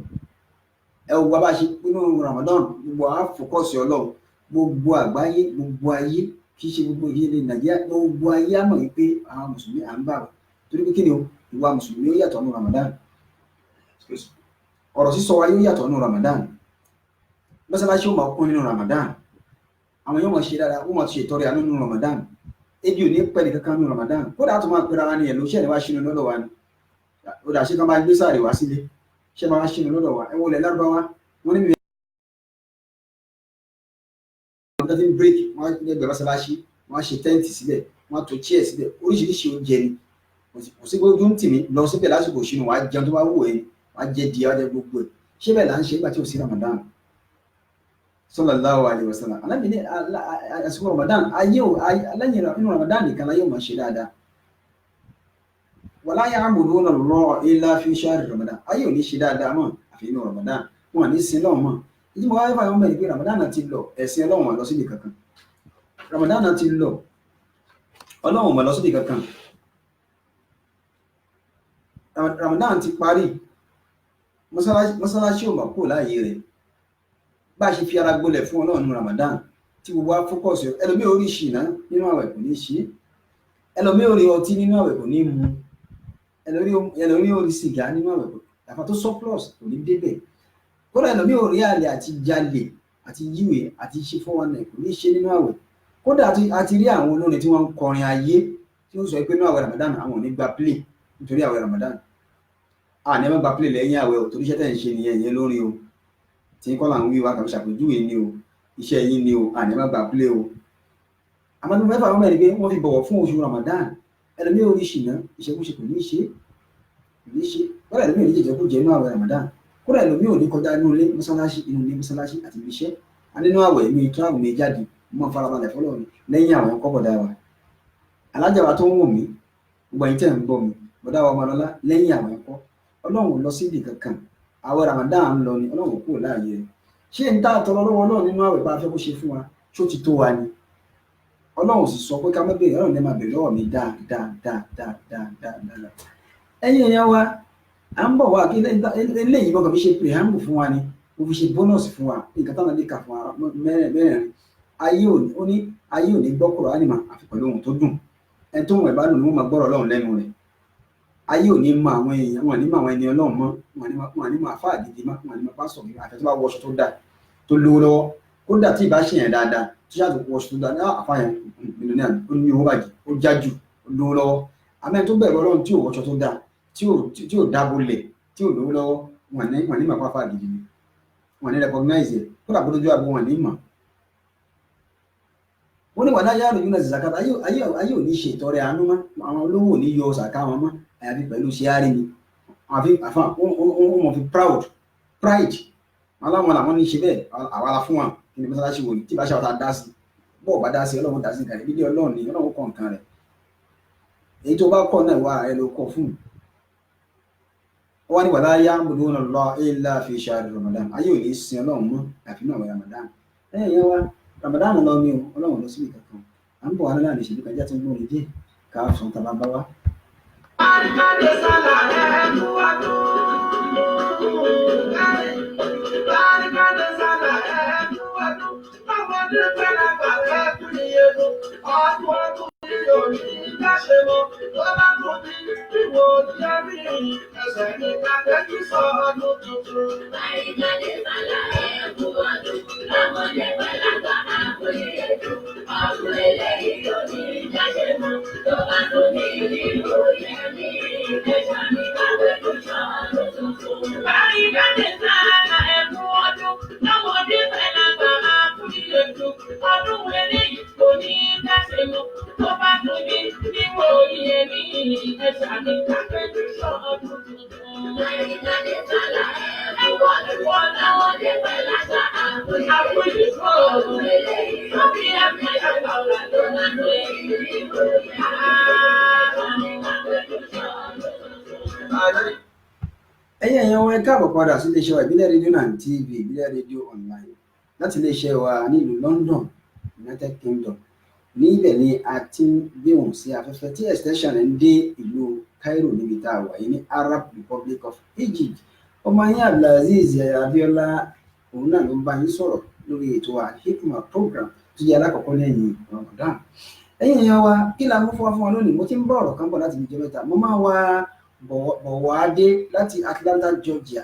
ẹ wo bàbá ṣe nínú Ramadan gbogbo àwọn fòkọ́sì Ọlọ́run gbogbo àgbáyé gbogbo ayé kì í ṣe gbogbo ìdílé Nàìjíríà gbogbo ayé àmọ̀ yìí pé àwọn mùsùlùmí à ń bà wọ́n torí pé kí ni o ìwà mùsùlùmí ó yàtọ̀ nínú Ramadan ọ̀rọ̀ sísọ wa yóò yàtọ̀ nínú Ramadan mọ́sálásí ó máa kún nínú Ramadan àwọn yóò máa ṣe dáadáa ó máa ṣe ìtọrẹ àánú nínú Ramadan ebi ò ní pẹ́ẹ́lì kankan nínú Ramadan kódà á tún máa pera wa ní ẹ̀lú ṣẹ́ ni wá ṣínú lọ́dọ̀ wa ni ó dà ṣe kán máa gbé sáré wá sílé ṣẹ́ máa ṣínú lọ́dọ̀ wa ẹ wọlé lárúbáwá wọn ní bíbí wọn ti ń break wọn gbẹ mọ́sálásí wọn ṣe tẹ́ǹtì síbẹ̀ wọn tó chair síbẹ̀ oríṣiríṣi oúnjẹ ni kò sí gbójú ń tì mí lọ síbẹ̀ lásìkò ìṣínú wàá jẹun tó bá wù ẹ́ wàá jẹ díẹ̀ wàá jẹ gbogbo ẹ̀ ṣé bẹ́ẹ̀ là ń ṣe nígbà tí ò sí Ramadan sallallahu alaihi wasallam Ànábì ní àsìkò Ramadan ayé lẹ́yìn inú Ramadan nìkan láyé máa ṣe dáadáa wala ya'buduna Allaha illa fi shahri Ramadan ayé ò ní ṣe dáadáa mọ́ àfi inú Ramadan wọn à ní sin lọ́wọ́ mọ́ ìdí mo wáyé fàyọ́ mẹ́rin pé Ramadan ti lọ ẹ̀sìn Ọlọ́run lọ síbi kankan Ramadan ti lọ Ọlọ́run lọ síbi kankan Ramadan ti parí mọ́sálásí ò mọ̀ kó láàyè rẹ̀ bá ṣe fi ara gbolẹ̀ fún Ọlọ́run Ramadan tí gbogbo wa fókọ̀sì ẹlòmíì orí ṣìnà nínú àwẹ̀ kò ní ṣe ẹlòmíì orí ọtí nínú àwẹ̀ kò ní mu ẹlòmíì orí sìgá nínú àwẹ̀ kò àfà tó surplus kò ní débẹ̀ kódà ẹlòmíì orí àlè àti jalè àti yíwèé àti ṣe 419 kò ní ṣe nínú àwẹ̀ kódà àti rí àwọn olórin tí wọ́n ń kọrin ayé tí ó sọ pé ní àwẹ̀ Ramadan àwọn ò ní gba play nítorí àwẹ̀ Ramadan àní ẹ má gba play lẹ́yìn àwẹ̀ ò torí iṣẹ́ tẹ̀ ń ṣe nìyẹn ìyẹn lórí o tí kọ́ là ń wí wa kàbí ṣàpèjúwe ni o iṣẹ́ yín ni o àní ẹ má gba play o àmọ́ tó mẹ́fà wọn mẹ́rin pé wọ́n fi bọ̀wọ̀ fún oṣù Ramadan ẹlòmí orí ṣìnà ìṣekúṣe kò ní ṣe kódà ẹlòmí ò ní jẹjẹ kó jẹ inú àwẹ̀ Ramadan kódà ẹlòmí ò ní kọjá inú ilé mọ́sálásí àti ibi iṣẹ́ nínú àwẹ̀ mi travel mi jáde mo farabalẹ̀ fọlọ́ ni lẹ́yìn àwọn ẹ̀kọ́ bọ̀dá wa alájà wa tó ń wò mí gbogbo ẹ̀yin tẹ̀ ń gbọ́ mi bọ̀dá wa ọmọlọ́lá lẹ́yìn àwọn ẹ̀kọ́ ọlọ́run lọ síbi kankan àwẹ̀ Ramadan ń lọ ni ọlọ́run kúrò láàyè rẹ̀ ṣé ń dá àtọrọ lọ́wọ́ náà nínú àwẹ̀ bá a fẹ́ kó ṣe fún wa ṣó ti tó wa ni ọlọ́run sì sọ pé ká má béèrè ọlọ́run lè máa béèrè lọ́wọ́ mi dáadáa ẹ̀yin èèyàn wa à ń bọ̀ wá kí eléyìí bọ́ kàn fi ṣe preamble fún wa ni mo fi ṣe bónọ́ọ̀sì fún wa nǹkan táwọn lè kà fún wa mẹ́rin ayé ò ní gbọ́ kúrò ánìmọ̀ àfi pẹ̀lú ohun tó dùn ẹni tó ń wọ̀ ẹ̀ bá dùn ni wọ́n máa gbọ́rọ̀ ọlọ́run lẹ́nu rẹ̀ ayé ò ní mọ àwọn èèyàn wọn ní mọ àwọn ẹni ọlọ́run mọ́ wọn ní mọ àfáà gidi mọ́ wọn ní mọ pásọ̀ gidi àfẹ́ tó bá wọṣọ tó dáa tó lówó lọ́wọ́ kódà tí ì bá ṣèyàn dáadáa tó ṣáàtò wọṣọ tó dáa ní àfáàyàn mílíọ̀nù ó ní owó bàjẹ́ ó jájú ó lówó lọ́wọ́ àmọ́ ẹni tó bẹ̀rù ọlọ́run tí ò wọṣọ tó dáa tí ò dábòlẹ̀ tí ò lówó lọ́wọ́ wọn ní mọ àfáà gidi ni wọn ní recognize ẹ kódà bó lójú àbọ̀ wọn ní mọ̀ wọ́n ní wàdá yára yúnà zakata ayé ò ní ṣe ìtọrẹ àánú mọ́ àwọn olówó ò ní yọ sàká wọn mọ́ àyàfi pẹ̀lú ṣíárì ni wọ́n mọ̀ fi pride aláwọn làwọn ní ṣe bẹ́ẹ̀ àwàlà fún wọn kí ni mọ́sálásí wò ní tí bá ṣe àwọn dá sí bọ́ọ̀ bá dá sí ọlọ́run dá sí nǹkan rẹ̀ dídí ọlọ́run ni ọlọ́run kọ̀ nǹkan rẹ̀ èyí tó bá kọ̀ náà wà ẹ ló kọ̀ fún wọ́n ní wàdá yá ń bùdó lọ ilá fi ṣáàrì Ramadan ayé ò ní sin ọlọ́run mọ́ àfi náà wọ Ramadan ẹ̀yìn yẹn wá Ramadan lọ ní o ọlọ́run lọ síbi kankan à ń bọ̀ wá láàrin ìṣèlú kan jẹ́ tó ń gbọ́ ní díẹ̀ ká sọ tàbá bá wá. ẹ̀yin èèyàn wọn ẹ káàbọ̀ padà sí iléeṣẹ́ wa ìbílẹ̀ rédíò náà TV ìbílẹ̀ rédíò online láti iléeṣẹ́ wa nílùú London United Kingdom níbẹ̀ ni a ti ń gbé wọn sí afẹ́fẹ́ tí extension rẹ̀ ń dé ìlú Cairo níbi tá a wà yìí ní Arab Republic of Egypt ọmọ yín Abdulaziz Abiola òun náà ló ń bá yín sọ̀rọ̀ lórí ètò Al-Hikmat program tó yẹ alákọ̀ọ́kọ́ lẹ́yìn Ramadan ẹ̀yin èèyàn wa kí la mú fún wa lónìí mo ti ń bọ̀ ọ̀rọ̀ kan bọ̀ láti ibi ìjọba mo máa wá Bọ̀wádé láti Atlanta Georgia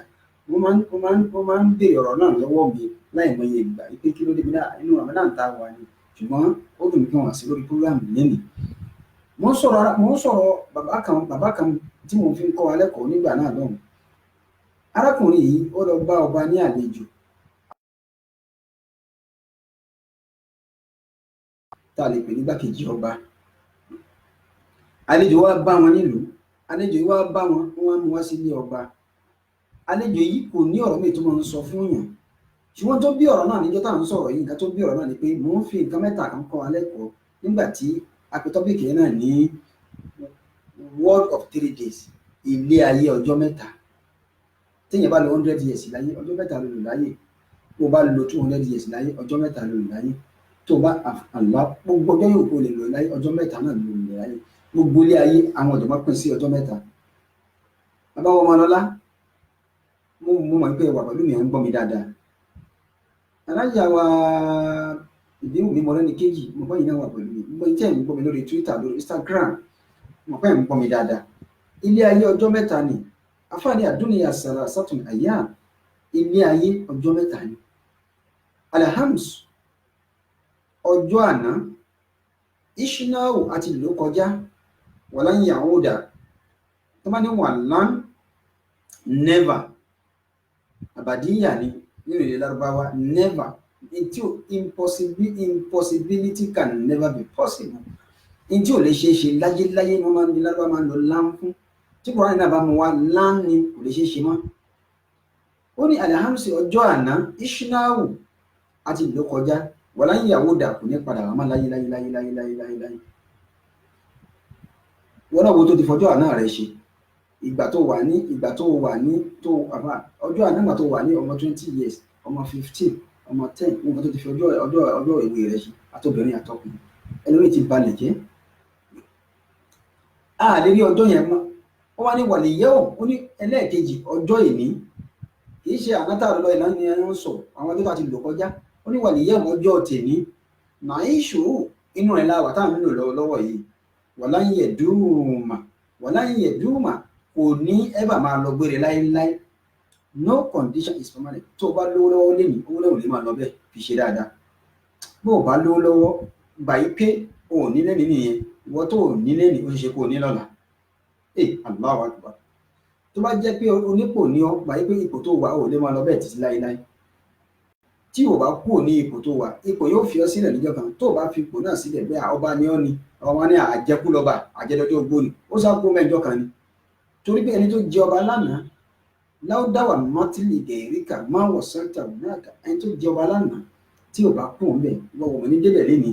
mo máa ń béèrè ọ̀rọ̀ náà lọ́wọ́ mi láì mọye ìgbà wípé kí ló dé bí náà inú Ramadan tá a wà ní ṣùgbọ́n ó dùn kí wọ́n sí lórí programu lẹ́nìí mo ń sọ̀rọ̀ bàbá kan tí mo fi ń kọ́ wa lẹ́kọ̀ọ́ nígbà náà lọ́hùn arákùnrin yìí ó lọ bá ọba ní àlejò tá a lè pè nígbàkejì ọba àlejò wa bá wọn nílùú àlejò yìí wá bá wọn mú wá sílé ọba àlejò yìí kò ní ọ̀rọ̀ méjì tó máa ń sọ fún yàn ṣùgbọ́n tó bí ọ̀rọ̀ náà níjọ́ tá à ń sọ̀rọ̀ yìí nǹkan tó bí ọ̀rọ̀ náà ni pé mò ń fi nǹkan mẹ́ta kan kọ́ alẹ́kọ̀ọ́ nígbà tí a pè tọ́pìkì yẹn náà ní world of 3 days ilé ayé ọjọ́ mẹ́ta téèyàn bá lo 100 years láyé ọjọ́ mẹ́ta ló lò láyé tó bá lo 200 years láyé ọjọ́ mẹ́ta ló lò láyé tó bá àlọ́ gbogbo ọjọ́ yòókù lè lò láyé ọjọ́ mẹ́ta náà ló lò láyé gbogbo ilé ayé àwọn ọ̀jọ̀gbọ́n pín sí ọjọ́ mẹ́ta bàbá wọn Ọmọlọ́lá mo mọ̀ pé wà pẹ̀lú mi à ń gbọ́ mi dáadáa alájà wa ìbíwù mi mọ̀lẹ́ni kejì mo bọ́ yìí náà wà pẹ̀lú mi mo jẹ́ ń gbọ́ mi lórí Twitter lórí Instagram mo pẹ́ ń gbọ́ mi dáadáa ilé ayé ọjọ́ mẹ́ta ni afáàní àdúnyà sàrà sátún àyà ilé ayé ọjọ́ mẹ́ta ni alhams ọjọ́ àná ishnahu àti lò kọjá walan ya'uda tó bá ní walan never àbàdíyà ni nínú èdè Lárúbáwá never impossibility can never be possible in tí ò lè ṣeé ṣe láyéláyé ni wọ́n máa ń di Lárúbáwá máa ń lo lán fún tí Kùránì náà bá mú wa lán ni kò lè ṣeé ṣe mọ́. Ó ní alhamsi ọjọ́ àná ishnahu àti lò kọjá walan ya'uda kò ní padà wá mọ́ láyéláyé. Wọ́n náà wo tó ti fọjọ́ àná rẹ̀ ṣe ìgbà tó wà ní ọjọ́ àná ìgbà tó wà ní ọmọ 20 years ọmọ 15 ọmọ 10 nǹkan tó ti fi ọjọ́ ìwé rẹ̀ ṣe àtobìnrin àtọkùnrin ẹlòmíì ti balẹ̀ jẹ́ a lè rí ọjọ́ yẹn mọ́. Ó wá ní wàlíyẹ́wò ó ní ẹlẹ́ẹ̀kejì ọjọ́ ìní kì í ṣe ànátà lọ ìlànà ni ẹni ń sọ àwọn ọjọ́ tó ti lò kọjá. Ó ní wàlíyẹ́wò ọjọ́ tèmi nàìṣù inú ẹ̀ láwà táwọn nílò lọ́wọ́ yìí walan yaduma kò ní ẹ̀bà máa lọ gbére láéláé no condition is permanent. Tó o bá lówó lọ́wọ́ lẹ́nu owó lẹ́wọ̀n lè máa lọ bẹ́ẹ̀ fi ṣe dáadáa. Bó o bá lówó lọ́wọ́ bàyí pé o ò ní lẹ́nu nìyẹn ìwọ tó ò ní lẹ́nu ó ṣe ṣe kó o ní lọ́la. Allahu Akbar. Tó bá jẹ́ pé onípò ní ọ bàyí pé ipò tó wà ò lè máa lọ bẹ́ẹ̀ títí láéláé. Tí o bá kúrò ní ipò tó wà ipò yóò fi ọ sílẹ̀ níjọ́ kan tó o bá fi ipò náà sílẹ̀ bẹ́ẹ̀ ọba ni ọ́ ni ọba ní àjẹkú lọ́ba àjẹdọ́jọ́ ògbóni ó sá kó mẹ́jọ kan ni. Torí pé ẹni tó jẹ ọba lánàá láwùdáwà mọ́tìlì gẹ̀ẹ́ríkà máa wọ̀ sẹ́ńtà náà ẹni tó jẹ ọba lánàá tí ò bá kú òun bẹ̀ wọ́n wọ̀ ní débẹ̀ lẹ́ni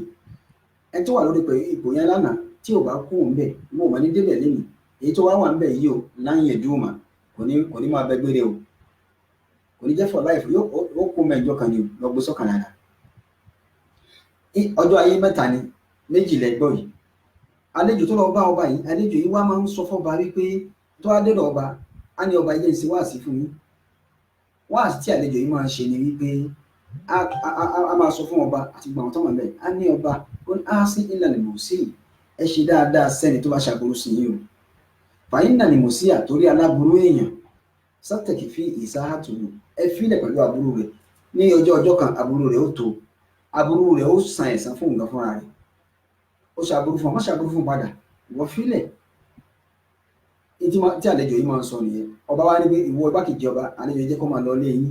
ẹni tó wà lórí pé ipò yẹn lánàá tí ò bá kú òun bẹ̀ wọ́n wọ̀ ní débẹ̀ lẹ́ni èyí tó wá wà ń bẹ̀ yìí o láyìn ẹ̀dúnmà kò ní máa bẹ gbére o kò ní jẹ́ for life yóò kó mẹ́jọ kan ni o lọ gbé sọ́kàn dáadáa. Ọjọ́ ayé mẹ́ta ni méjì lẹ́gbọ́ yìí àlejò tó lọ bá ọba yìí àlejò yìí wá máa ń sọ fọ́ba wípé tó wá dé lọ ọba á ní ọba ilé ìsìn wáàsí fún yín wáàsí tí àlejò yìí máa ń ṣe ni wípé a máa sọ fún ọba àti gbọ̀n tó wà bẹ́ẹ̀ á ní ọba á sí ìlànà mọ̀ọ́sí ẹ ṣe dáadáa sẹ́ni tó bá ṣàbùrú sí yín o fàyín náà ni mọ̀ọ́sí àtórí aláburú èèyàn sátẹ̀kì fi ìsáhàtò ẹ fílẹ̀ pẹ̀lú aburú rẹ̀ ní ọjọ́ kan aburú rẹ̀ ó tó aburú rẹ̀ ó san ẹ̀san fún nǹkan fúnra rẹ̀ ó ṣàbùrú fún ọmọ ṣàbùrú fún padà wọ́n fílẹ̀ tí àlejò yìí máa ń sọ nìyẹn. Ọba wa ní pé ìwọ igbákejì ọba àlejò jẹ́ kó máa lọ lé yín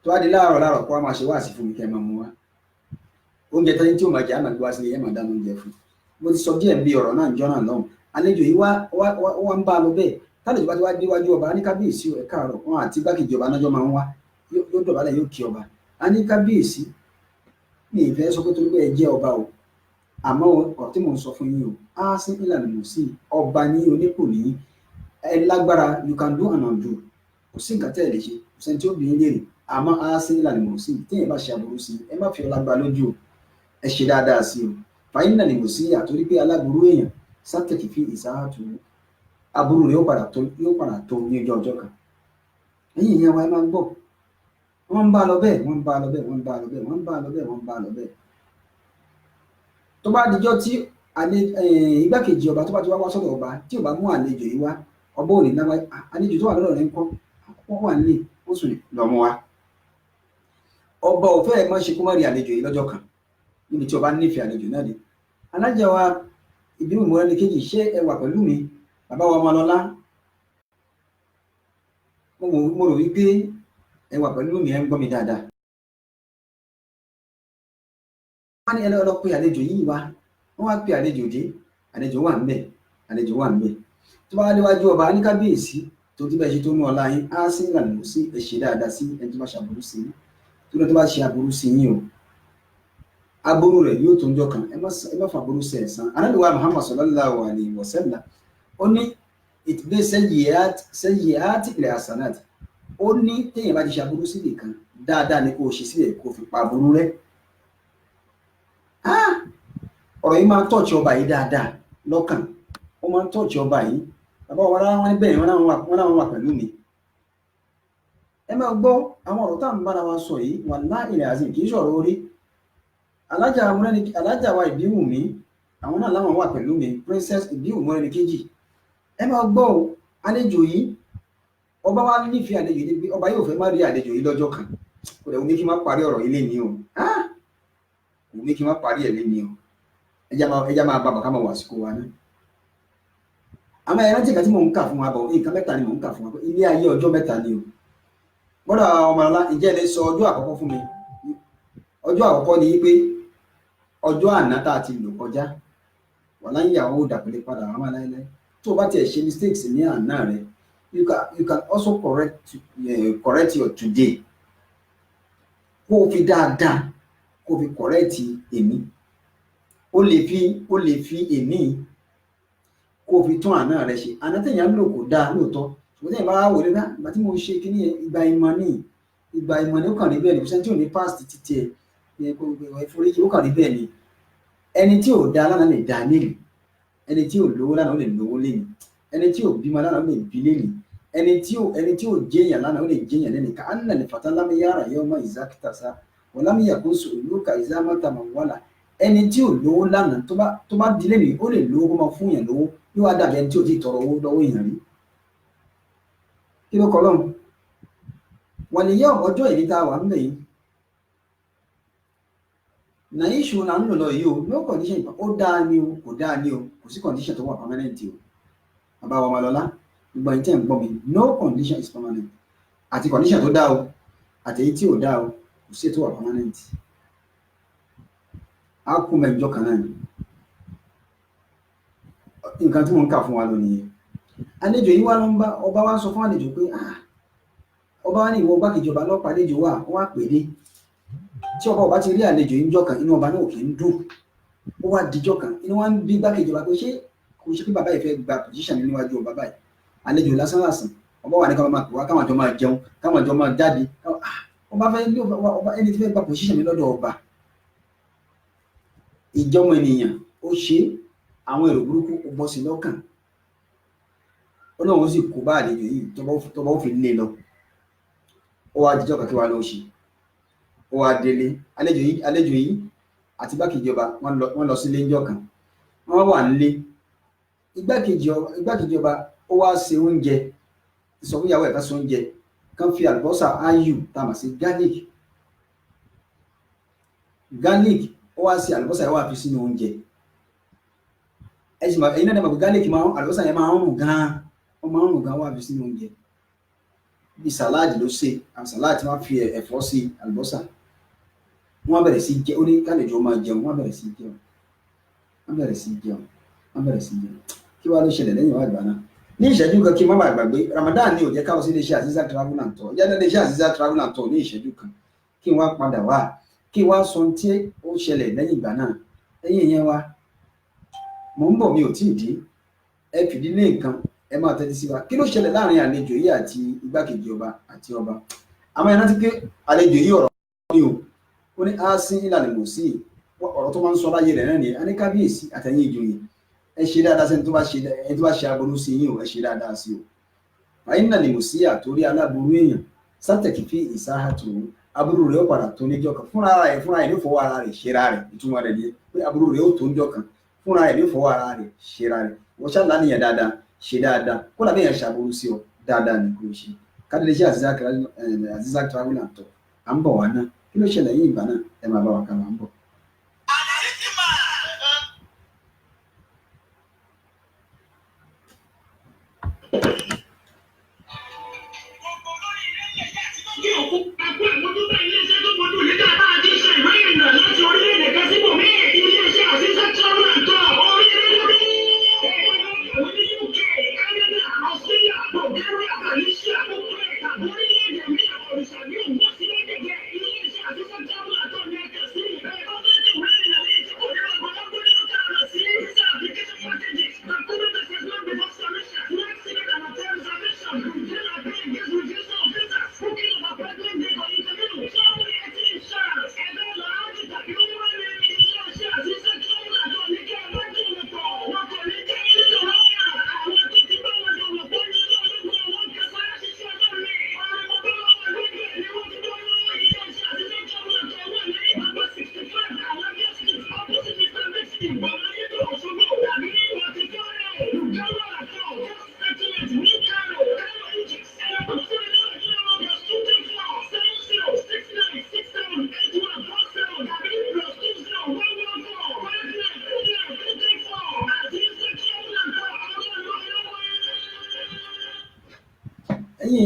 tó wá di láàárọ̀ kó wá máa ṣe wáàsí fún mi kẹ́ ẹ máa mú wa oúnjẹ tẹ́lẹ̀ tí ó máa jẹ àmà gbé wá sílé ẹ̀ máa dáná oúnjẹ fún. Mo ti sọ díẹ̀ bí ọ̀rọ̀ náà jọ́ náà lọ́hùn àlejò yìí wá ń bá a lọ bẹ́ẹ̀ tálejò bá ti wá déwájú ọba ní kábíyèsí ẹ̀ káàárọ̀ wọn àti igbákejì ọba nájọ́ máa ń wá yóò dọ̀bálẹ̀ yóò kí ọba a ní kábíyèsí mi ì fẹ́ sọ pé torí pé ẹ jẹ́ ọba o àmọ́ ọ̀rọ̀ tí mò ń sọ fún yín o á sí ìlànà mọ̀ọ́sí ọba ní onípò ní ẹ lágbára you can do and undo kò sí nǹkan tẹ́ ẹ lè ṣe kò sẹ́ni tí ó bìí léèrè àmọ́ á sí ìlànà mọ̀ọ́sí téèyàn bá ṣe aburú sí ẹ má fi ọlágbá lójú o ẹ ṣe dáadáa sí o fàyín náà ni mọ̀ọ́sí àtórí pé aláburú èèyàn sátẹ̀kì fi ìsáhàtú aburú rẹ̀ yóò padà tó ní ọjọ́ kan. Ẹ̀yin ìyẹn wa ẹ máa ń gbọ́ wọ́n ń bá lọ bẹ́ẹ̀ tó bá dijọ́ tí igbákejì ọba tó bá ti wá sọ́dọ̀ ọba tí ò bá mú àlejò yìí wá ọba ò ní náwó àlejò tó wà lọ́dọ̀ rẹ̀ ń kọ́ wọ́n wà nílé ó sùn lọ́mọ wa. Ọba ò fẹ́ẹ̀ má ṣe kó má rí àlejò yìí lọ́jọ́ kan níbi tí ọba nífẹ̀ẹ́ àlejò náà dé. Alájà wa ìbínú ìmọ̀ràn ní kejì ṣé ẹ wà pẹ̀lú mi bàbá wa Ọmọlọ́lá mo rò wípé ẹ wà pẹ̀lú mi ẹ ń gbọ́ mi dáadáa. Wọ́n ní ẹlọ́ọ̀lọ́ pé àlejò yìí wá wọ́n wá pé àlejò dé àlejò wà ń bẹ̀ tó bá níwájú ọba ní kábíyèsí tó ti bẹ́ẹ̀ ṣe tó mú ọlá yín á sí ìlànà mọ̀ sí ẹ ṣe dáadáa sí ẹni tó bá ṣàbùrú sí yín tó bá ṣe aburú sí yín o aburú rẹ̀ yóò tó ń jọ kan ẹ má fa aburú sí ẹ̀san. Ànábì wa Muhammad sallallahu alayhi wa sallam ó ní ìtìlẹ̀ sayyi'ati ila hasanat ó ní téèyàn bá ti ṣe aburú sí nìkan dáadáa ni kò ṣe sílẹ̀ kò fi pa aburú rẹ̀. Ọ̀rọ̀ yìí máa ń tọ́ọ̀ṣì ọba yìí dáadáa lọ́kàn ó máa ń tọ́ọ̀ṣì ọba yìí bàbá wa rárá wọn bẹ́ẹ̀ wọn náà wà pẹ̀lú mi. Ẹ máa gbọ́ àwọn ọ̀rọ̀ tá à ń bára wa sọ yìí wallahi azim kì í ṣọ̀rọ̀ orí. Alájà wa Ìbíwùmí àwọn náà láwọn wà pẹ̀lú mi Princess Ìbíwùmí kejì. Ẹ máa gbọ́ àlejò yìí ọba wa nífẹ̀ẹ́ àlejò yìí pé ọba yóò fẹ́ má rí àlejò yìí lọ́jọ́ kan kò dẹ̀ wọ́n ní kí n má parí ọ̀rọ̀ ilé ni o kò ní kí n má parí ẹ̀ lé ni o ẹja máa bàbà ká máa wà àsìkò wa náà. Àmọ́ ẹran tí ìka tí mò ń kà fún wa bọ̀ nǹkan mẹ́ta ni mò ń kà fún wa pé ilé ayé ọjọ́ mẹ́ta ni o. Gbọ́dọ̀ ọmọ ọlá ìjẹ́ lè sọ ọjọ́ àkọ́kọ́ fún mi. Ọjọ́ àkọ́kọ́ ni pé ọjọ́ àná tá a ti lò kọjá wà láyé ìyàwó dàpẹ́lẹ́ padà wà máa láyé láyé. Tó o bá tiẹ̀ ṣe mistakes ní àná rẹ, you can also correct your today. Kó o fi dáadáa kó o fi correct èmi. O lè fi èmi kó o fi tún àná rẹ ṣe. Àná tẹ̀yàn lò kò dáa lóòótọ́. Ṣùgbọ́n tẹ̀yàn bá wò lé náà ìgbà tí mo ṣe kíní ìgbà ìmọ̀ ni ó kàn rí bẹ́ẹ̀ ni kò sẹ́ni tí ò ní past títí ẹ̀ ìforíjì ó kàn rí bẹ́ẹ̀ ni. Ẹni tí ò da lánàá lè da lẹ́nu, ẹni tí ò lówó lánàá ó lè lówó lẹ́nu, ẹni tí ò bímọ lánàá ó lè bí lẹ́nu, ẹni tí ò jẹ́yàn lánàá ó lè jẹ́yàn lẹ́nu. Ká ànà lè fàtà lámìyára yẹ ọmọ ìzákítàsá wọ́n lámìyà kó sọ olóka ìzámọ́ta mọ̀ wọ́là. Ẹni tí ò lówó lánàá tó bá di lẹ́nu ó lè lówó kó máa fún yàn lówó yóò wá dàbí ẹni tí ò ti tọrọ owó lọ́wọ́ èèyàn rí. Kí ló kọ lọ́hùn? Wọ́n lè yẹ ọjọ́ ìdí tá a wà ń bẹ̀ yìí. Nàí ìṣù là ń lò lọ yìí o, no condition ó dáa ni o, kò dáa ni o, kò sí condition tó wà permanent o. Bàbá wa Ọmọlọ́lá, gbogbo ẹ̀yin tẹ́ ń gbọ́ mi, no condition is permanent. Àti condition tó dáa o, àti èyí tí ò dáa o, kò sí tó wà permanent. A kú mẹ́jọ kan náà ni. Nǹkan tí mo ń kà fún wa lónìí yẹn. Àlejò yìí wá ló ń bá ọba wa sọ fún àlejò pé ọba wa ní ìwọ gbákejì ọba lọ́pàá àlejò wa ó wá pè dé. Tí ọba ti rí àlejò yìí níjọ́ kan inú ọba náà kì í dùn. Ó wá dijọ́ kan inú wa ń bí gbákejì ọba pé ṣé kò ṣe pé bàbá yìí fẹ́ gba position níwájú ọba báyìí. Àlejò lásán ọba wà ní káwọn máa pè wá káwọn àjọ máa jẹun káwọn àjọ máa jáde. Ọba fẹ́ ní ọba ẹni tí fẹ́ gba position mi lọ́dọ̀ ọba. Ìjọmọ ènìyàn ó ṣe àwọn èrò burúkú ó bọ́ sí lọ́kàn. Ọlọ́run sì kó bá àlejò yìí tọ́ba ó fi lé lọ. Ó wá dijọ́ kan kí wá lọ ṣe. Ó wá délé àlejò yìí àti igbákejì ọba wọ́n lọ sílé ńjọ́ kan. Wọ́n wà nílé. Igbákejì ọba ó wá ṣe oúnjẹ sọ fún ìyàwó ẹ̀ ká ṣe oúnjẹ kán fi àlùbọ́sà áyù tá a mọ̀ sí garlic ó wá sí àlùbọ́sà yẹn wá fi sínú oúnjẹ. Ẹ̀yin náà mọ̀ pé garlic àlùbọ́sà yẹn máa ń rùn gan-an wọ́n máa ń rùn gan-an wá fi sínú oúnjẹ. Bí sàláàdì ló ṣe àwọn sàláàdì tí wọ́n fi ẹ̀fọ́ sí àlùbọ́sà. Wọ́n bẹ̀rẹ̀ sí jẹ ó ní kálejò máa jẹun wọ́n bẹ̀rẹ̀ sí jẹun. Kí wàá ló ṣẹlẹ̀ lẹ́yìn wá ìgbà náà? Ní ìṣẹ́jú kan kí n má bàa gbàgbé Ramadan ni ò jẹ́ káwọn sí iléeṣẹ́ Azeezat Travel and Tour yẹ́n iléeṣẹ́ Azeezat Travel and Tour ní ìṣẹ́jú kan kí n wá padà wá kí n wá sọ tí ó ṣẹlẹ̀ lẹ́yìn ìgbà náà. Ẹ̀yin yẹn wá mò ń bọ̀ mi ò tí ì dé ẹ fìdílé nǹkan ẹ máa tẹ́tí sí wa. Kí ló ṣẹlẹ̀ láàrin àlejò yìí àti igbákejì ọba àti ọba? Àmọ́ ẹ rántí pé àlejò yìí ọ̀rọ̀ ni o ó ní á sí ìlànà mò sí ọ̀rọ̀ tó máa ń sọ láyé rẹ̀ náà ni a ní kábíyèsí àtẹ̀yìn ìjòyè ẹ ṣe dáadáa sẹ́ni tó bá ṣe aburú sí yín o ẹ ṣe dáadáa sí o. Àyín náà ni mò sí àtórí aláburú èèyàn sátẹ̀kì fi ìsáhàtò aburú rẹ̀ ó padà tó níjọ́ kan fúnra rẹ̀ ní fọwọ́ ara rẹ̀ ṣera rẹ̀ ìtumọ̀ rẹ̀ ni pé aburú rẹ̀ ó tó níjọ́ kan fúnra rẹ̀ ní fọwọ́ ara rẹ̀ ṣera rẹ̀ wọ́n ṣáà lánìyàn dáadáa ṣe dáadáa kó làbẹ́ yẹn ṣàbùrú sí ọ dáadáa ní kò ṣe kádìlẹ̀ ṣe Azeezat Travel and Tour à ń bọ̀ wá náà kí ló ṣẹlẹ̀ yìí ìgbà náà ẹ máa bá wa ká máa ń bọ̀.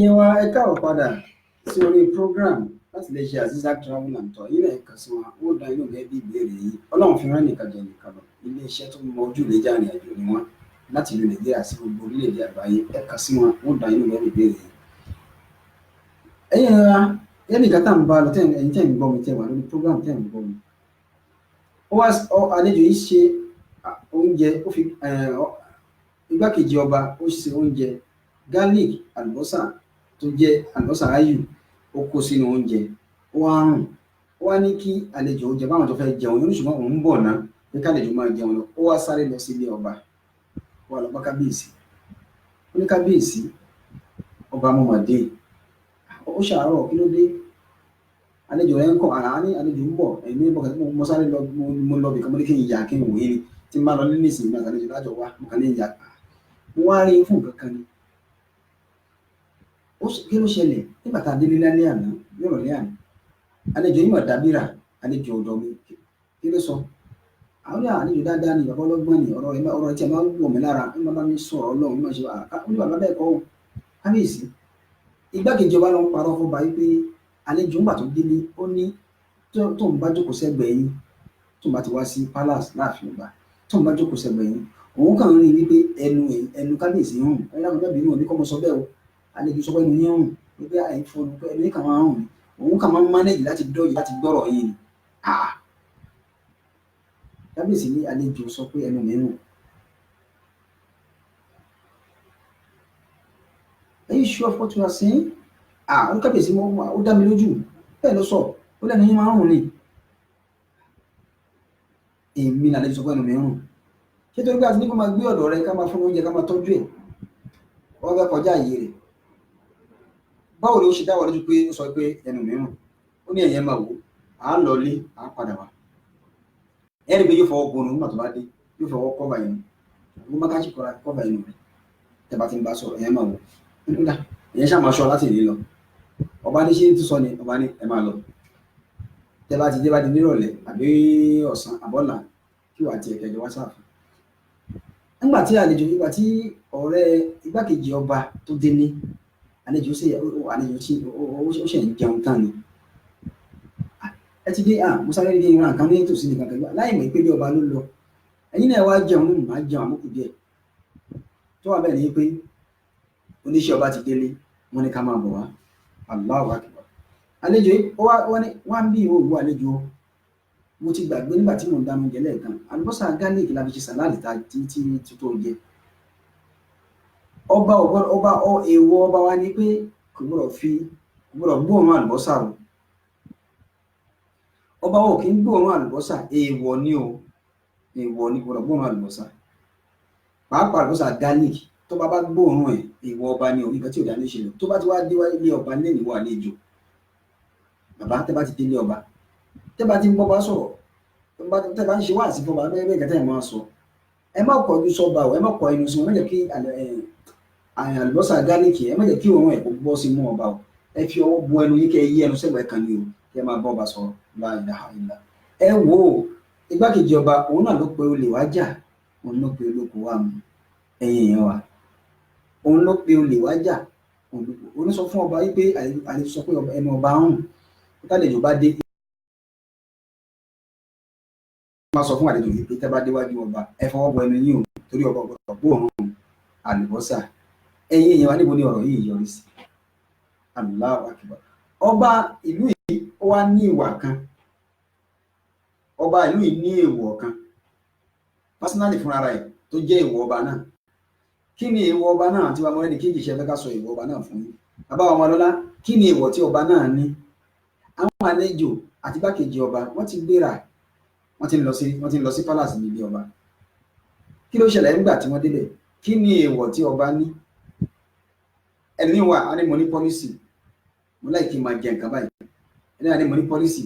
èèyàn wa ẹ káàbọ̀ padà sí orí program láti lè ṣe Azeezat Travel and Tour yìí náà kàn sí wọn ó dá inú gẹ́gẹ́ bí ìbéèrè yìí ọlọ́run fi rán nìkan jẹ nìkan lọ iléeṣẹ́ tó mọ ojú lè já ìrìn àjò ni wọn láti ìlú Nàìjíríà sí gbogbo orílẹ̀-èdè àgbáyé ẹ kàn sí wọn ó dá inú gẹ́gẹ́ bí ìbéèrè yìí. ẹ̀yin ara ẹnìkan tá à ń bá lọ ẹ̀yin tẹ́ ń gbọ́ mi tẹ́ wà lórí program tẹ́ ń gbọ́ mi ó wá àlejò yìí ṣe oúnjẹ ó fi igbákejì ọba ó ṣe oúnjẹ garlic àlùbọ́sà tó jẹ́ àlùbọ́sà ayù ó kó sínú oúnjẹ ó wá rùn ó wá ní kí àlejò oúnjẹ báwọn tó fẹ́ jẹun yóò ṣùgbọ́n òun ń bọ̀ ná pé kálejò máa jẹun lọ ó wá sáré lọ sí ilé ọba ó wá lọ bá kábíyèsí ó ní kábíyèsí ọba mọ̀mọ́dé ó ṣàárọ̀ kí ló dé àlejò rẹ̀ ń kọ́ àrà ní àlejò ń bọ̀ ẹ̀mí bọ̀ mo sáré lọ mo lọ bìkan mo ní kí n yà kí n wòye ni tí n bá lọ nílé ìsìn náà àlejò lájọ wá mo kàn ní yà mo wá rí fún nǹkan kan ni kí ló ṣẹlẹ̀ nígbà tá a délé lálẹ́ àná nírọ̀lẹ́ àná àlejò yìí mọ̀ dábìrà àlejò ọ̀dọ́ mi kí ló sọ àwọn àlejò dáadáa ni bàbá ọlọ́gbọ́n ni ọ̀rọ̀ tí a máa ń wọ̀ mí lára ń bá mi sọ̀rọ̀ ọlọ́run ní ṣe ní bàbá bẹ́ẹ̀ kọ́ kábíyèsí igbákejì ọba ló ń parọ́ fún báyìí pé àlejò ńgbà tó délé ó ní tó ń bá jókòó sẹ́gbẹ̀ẹ́ yín tó ń bá ti wá sí palace láàfin ọba tó ń bá jókòó sẹ́gbẹ̀ẹ́ yín òun kàn ń rí wípé ẹnu kábíyèsí hàn ẹ̀rọ àbújábìnrin òní kọ́ mọ sọ bẹ́ẹ̀ o àlejò sọ pé ẹnu yẹn hàn wípé àìfọnù pé ẹnu yẹn kàn máa hàn ní òun kàn máa ń mánéjì láti dọ́yìí láti gbọ́rọ̀ yìí ni kábíyèsí ní àlejò sọ pé ẹnu mi hàn. Are you sure of what you are saying? Ó kábíyèsí ó dá mi lójú bẹ́ẹ̀ ló sọ ó lẹ́nu yẹn máa ń hàn ní. Èmi ní àlejò sọ pé ẹnu mi hàn ṣé torí pé àti ní kó máa gbé ọ̀dọ̀ rẹ ká máa fún oúnjẹ ká máa tọ́jú ẹ̀ wọ́n fẹ́ kọjá àyè rẹ̀ báwo ni ó ṣe dáwọ́ lójú pé ó sọ pé ẹnu mìíràn ó ní ẹ̀yẹ́ máa wò á lọ lé á padà wá ẹ̀rí pé yóò fọwọ́ bọnu nígbà tó bá dé yóò fọwọ́ kọ́va inú ó má káṣí kọ́va inú rẹ̀ tẹ́ bá ti ń bá sọ̀rọ̀ ẹ̀yẹ́ máa wò nígbà ẹ̀yẹ́ ṣáà máa ṣọ́ láti ìlú lọ ọba ní ṣe tó sọ ni ọba ní ẹ máa lọ tẹ́ bá ti dé bá di nírọ̀lẹ́ àbí ọ̀sán àbọ̀là kí wàá tiẹ̀ kẹjọ wá sáàfù nígbà tí ọ̀rẹ́ igbákejì ọba tó dé ní àlejò tí ó ṣe ń jẹun tán ni ẹ ti dé mo sáré rí ìran kan ní tòsí nìkan kan láì mọ̀ ìpele ọba ló lọ ẹ̀yin náà wá jẹun nínú máa jẹun àmúkù díẹ̀ tó wà bẹ́ẹ̀ ni pé oníṣẹ́ ọba ti délé wọ́n ní ká máa bọ̀ wá Allahu Akbar àlejò yìí wọ́n ń bí ìwò òwú àlejò mo ti gbàgbé nígbà tí mo ń dáná oúnjẹ lẹ́ẹ̀kan àlùbọ́sà garlic la fi ṣe sàláàdì tí tó jẹ èèwọ̀ ọba wa ni pé kò gbọ́dọ̀ gbóòórùn àlùbọ́sà o ọba wa kì í gbóòórùn àlùbọ́sà èèwọ̀ ni o èèwọ̀ ni gbọ́dọ̀ gbóòórùn àlùbọ́sà pàápàá àlùbọ́sà garlic tó bá gbóòórùn ẹ̀ èèwọ̀ ọba ni o nǹkan tí ò dá ní ṣe lọ tó bá ti wá dé ilé ọba lẹ́yìn ìwọ àlejò bàbá tẹ́ bá ti délé ọba tẹ́ bá ti ń bọ́ba sọ̀rọ̀ tẹ́ bá ń ṣe wáàsí fọba bẹ́ẹ̀ kẹtẹ́ ẹ̀ máa sọ ẹ má kọjú sọ́ba o ẹ má kọ inú sí wọn ẹ má jẹ́ kí àlùbọ́sà gálíìkì ẹ má jẹ́ kí òun ẹ̀ kó gbọ́ sí mú ọba o ẹ fi ọwọ́ bu ẹnu yín kẹ́ yí ẹnu sẹ́gbẹ̀ẹ́ kan ní o kí ẹ máa bọ́ ọba sọ̀rọ̀ láìláìlá ẹ wò ó igbákejì ọba òun náà ló pe olè wá jà òun ló pe olóko wá mu ẹ̀yin èèyàn wa òun ló pe olè wá jà òun sọ fún ọba wípé àlejò sọ pé ẹnu ọba hàn tálejò bá dé máa sọ fún àlejò yìí pé tẹ́ bá déwájú ọba ẹ fọwọ́ bọ ẹnu yín o torí ọba ọgbọ̀dọ̀ gbóòórùn àlùbọ́sà ẹ̀yin èèyàn wa níbo ni ọ̀rọ̀ yìí yọrí sí Allahu Akbar ọba ìlú yìí ó wá ní ìwà kan ọba ìlú yìí ní èèwọ̀ kan pásínálì fúnra rẹ̀ tó jẹ́ èèwọ̀ ọba náà kí ni èèwọ̀ ọba náà àti wàá mọ́lẹ́ni kéjì ṣe fẹ́ ká sọ èèwọ̀ ọba náà fún yín bàbá wa Ọmọlọ́lá kí ni èèwọ̀ tí ọba náà ní àwọn àlejò àti igbákejì ọba wọ́n ti gbéra wọ́n ti ń lọ sí palace nílé ọba kí ló ṣẹlẹ̀ nígbà tí wọ́n débẹ̀ kí ni èèwọ̀ tí ọba ní ẹni wà á ní mo ní pọ́lísì mo láì kí n máa jẹ nǹkan báyìí ẹni wà ní mo ní pọ́lísì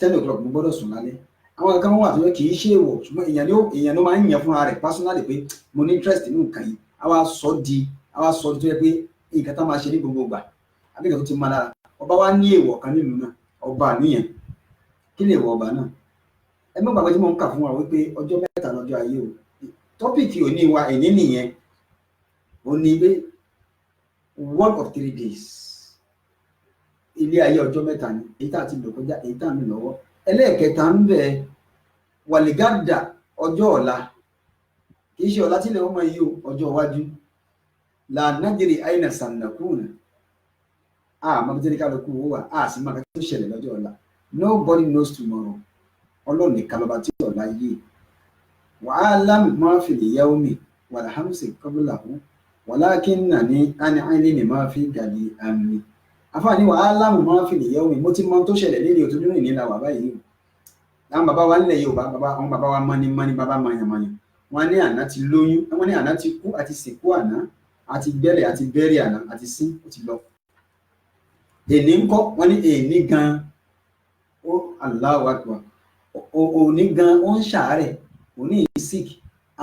10 o'clock mo gbọ́dọ̀ sùn lálẹ́ àwọn kan wà tó yẹ kì í ṣe èèwọ̀ ṣùgbọ́n èèyàn ló máa ń yàn fúnra rẹ̀ personally pé mo ní interest nínú nǹkan yìí àwa sọ di tó yẹ pé nǹkan tá máa ṣe ní gbogbo ìgbà àbí nǹkan tó ti máa lára ọba wa ní èèwọ̀ kan nínú náà ọba àníyàn kí ni èèwọ̀ ọba náà ẹ mọ́ gbàgbé tí mo ń kà fún wa wípé ọjọ́ mẹ́ta lọ́jọ́ ayé o tọ́pìkì òní wa èní nìyẹn ó ní pé one of 3 days ilé ayé ọjọ́ mẹ́ta ni èyí tá a ti lò kọjá èyí tá a mi lọ́wọ́ ẹlẹ́ẹ̀kẹta ń bẹ wàlígádà ọjọ́ ọ̀la kì í ṣe ọ̀la tí ilẹ̀ ọmọ yìí o ọjọ́ iwájú la nàgìrì àyìnà sànàkùnà àmọ́ bí tẹ́lẹ̀ kálukú owó wa a sì máa kẹ́kẹ́ tó ṣẹlẹ̀ lọ́jọ́ ọ̀la nobody knows tomorrow ọlọ́run nìkan lọ́ba tí ọ̀la yìí wàhálà máa fi lè yá omi wàlhámsì kọ́bùlàhù wàlákìnnàní àní àìlèmí máa fi gàdí àmì àfààní wàhálà máa fi lè yá omi mo ti mọ tó ṣẹlẹ̀ lẹ́ni òtún nínú ìnira wà báyìí o àwọn bàbá wa nílẹ̀ Yorùbá àwọn bàbá wa mọ́ni bàbá mayanmayan wọn ní àná ti lóyún wọn ní àná ti kú àti sìnkú àná àti bẹ̀rẹ̀ àti bẹ́rẹ̀ àná àti sín ó ti lọ èní ń kọ́ wọ́n ní èní gan ó Allahu Akbar òní gan ó ń ṣàárẹ̀ òní sick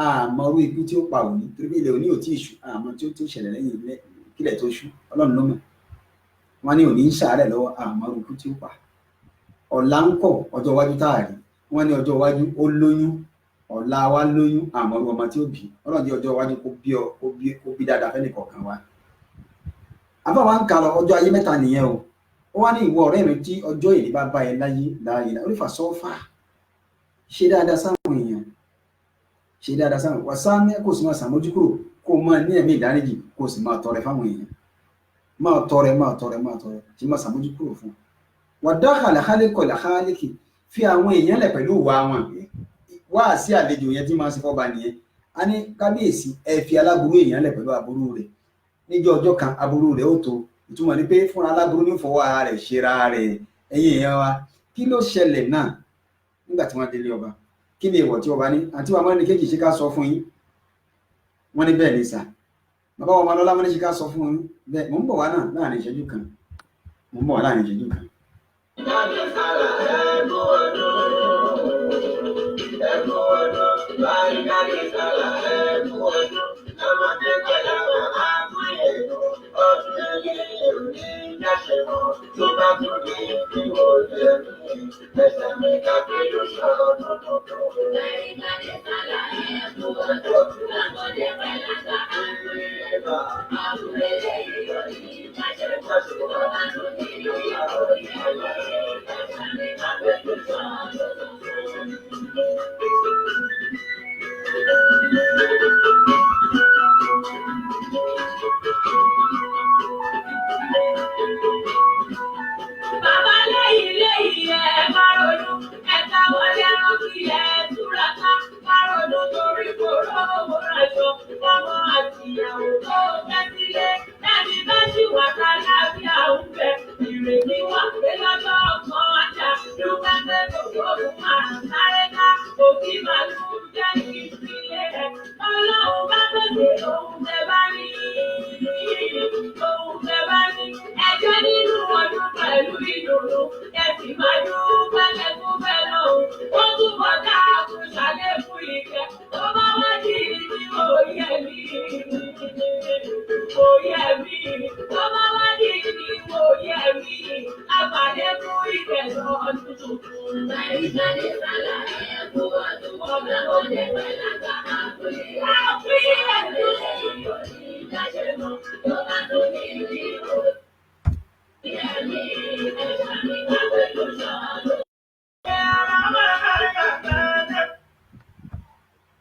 àmọ́rú ikú tí ó pa òní torí pé ilẹ̀ òní ò tí ì ṣú àmọ́ tí ó tó ṣẹlẹ̀ lẹ́yìn ilẹ̀ kílẹ̀ tó ṣú Ọlọ́run ló mọ̀ wọ́n ní òní ń ṣàárẹ̀ lọ́wọ́ àmọ́rú ikú tí ó pa ọ̀la ń kọ̀ ọjọ́ iwájú táàrí wọ́n ní ọjọ́ iwájú ó lóyún ọ̀la wa lóyún àmọ́rú ọmọ tí ó bí Ọlọ́run jẹ́ ọjọ́ iwájú kó bí dáadáa fẹ́ni kọ̀ọ̀kan wa àbáwá ń kà lọ ọjọ́ ayé mẹ́ta nìyẹn o ó wá ní ìwọ ọ̀rẹ́ mi tí ọjọ́ èyí bá bá ẹ láyé láàyè orífà sọ́fà ṣe dáadáa sáwọn èèyàn ṣe dáadáa sáwọn wà sáàmì kò sì máa ṣàmójúkúrò kó máa ní ẹ̀mí ìdáríjì kó sì máa tọrẹ fáwọn èèyàn máa tọrẹ ṣe máa ṣàmójúkúrò fún wà dákàlà hálẹ́kọ̀lá hálẹ́kì fi àwọn èèyàn lẹ̀ pẹ̀lú ìwà wọn wá sí àlejò yẹn tí máa ṣe fọ́ba nìyẹn a ní kábíyèsí ẹ fi aláburú èèyàn lẹ̀ pẹ̀lú aburú rẹ̀ níjọ́ ọjọ́ kan aburú rẹ̀ ó tó ìtumọ̀ ni pé fúnra aláburú ní fọwọ́ ara rẹ̀ ṣera rẹ̀ ẹ̀yin èèyàn wa kí ló ṣẹlẹ̀ náà nígbà tí wọ́n délé ọba kí ni èèwọ̀ tí ọba ní àti wàá mọ́ni kéjì ṣe ká sọ fún yín wọ́n ní bẹ́ẹ̀ ní sà bàbá wọn máa lọ́lá mọ́ni ṣe ká sọ fún yín bẹ́ẹ̀ mò ń bọ̀ wá náà láàrin ìṣẹ́jú kan.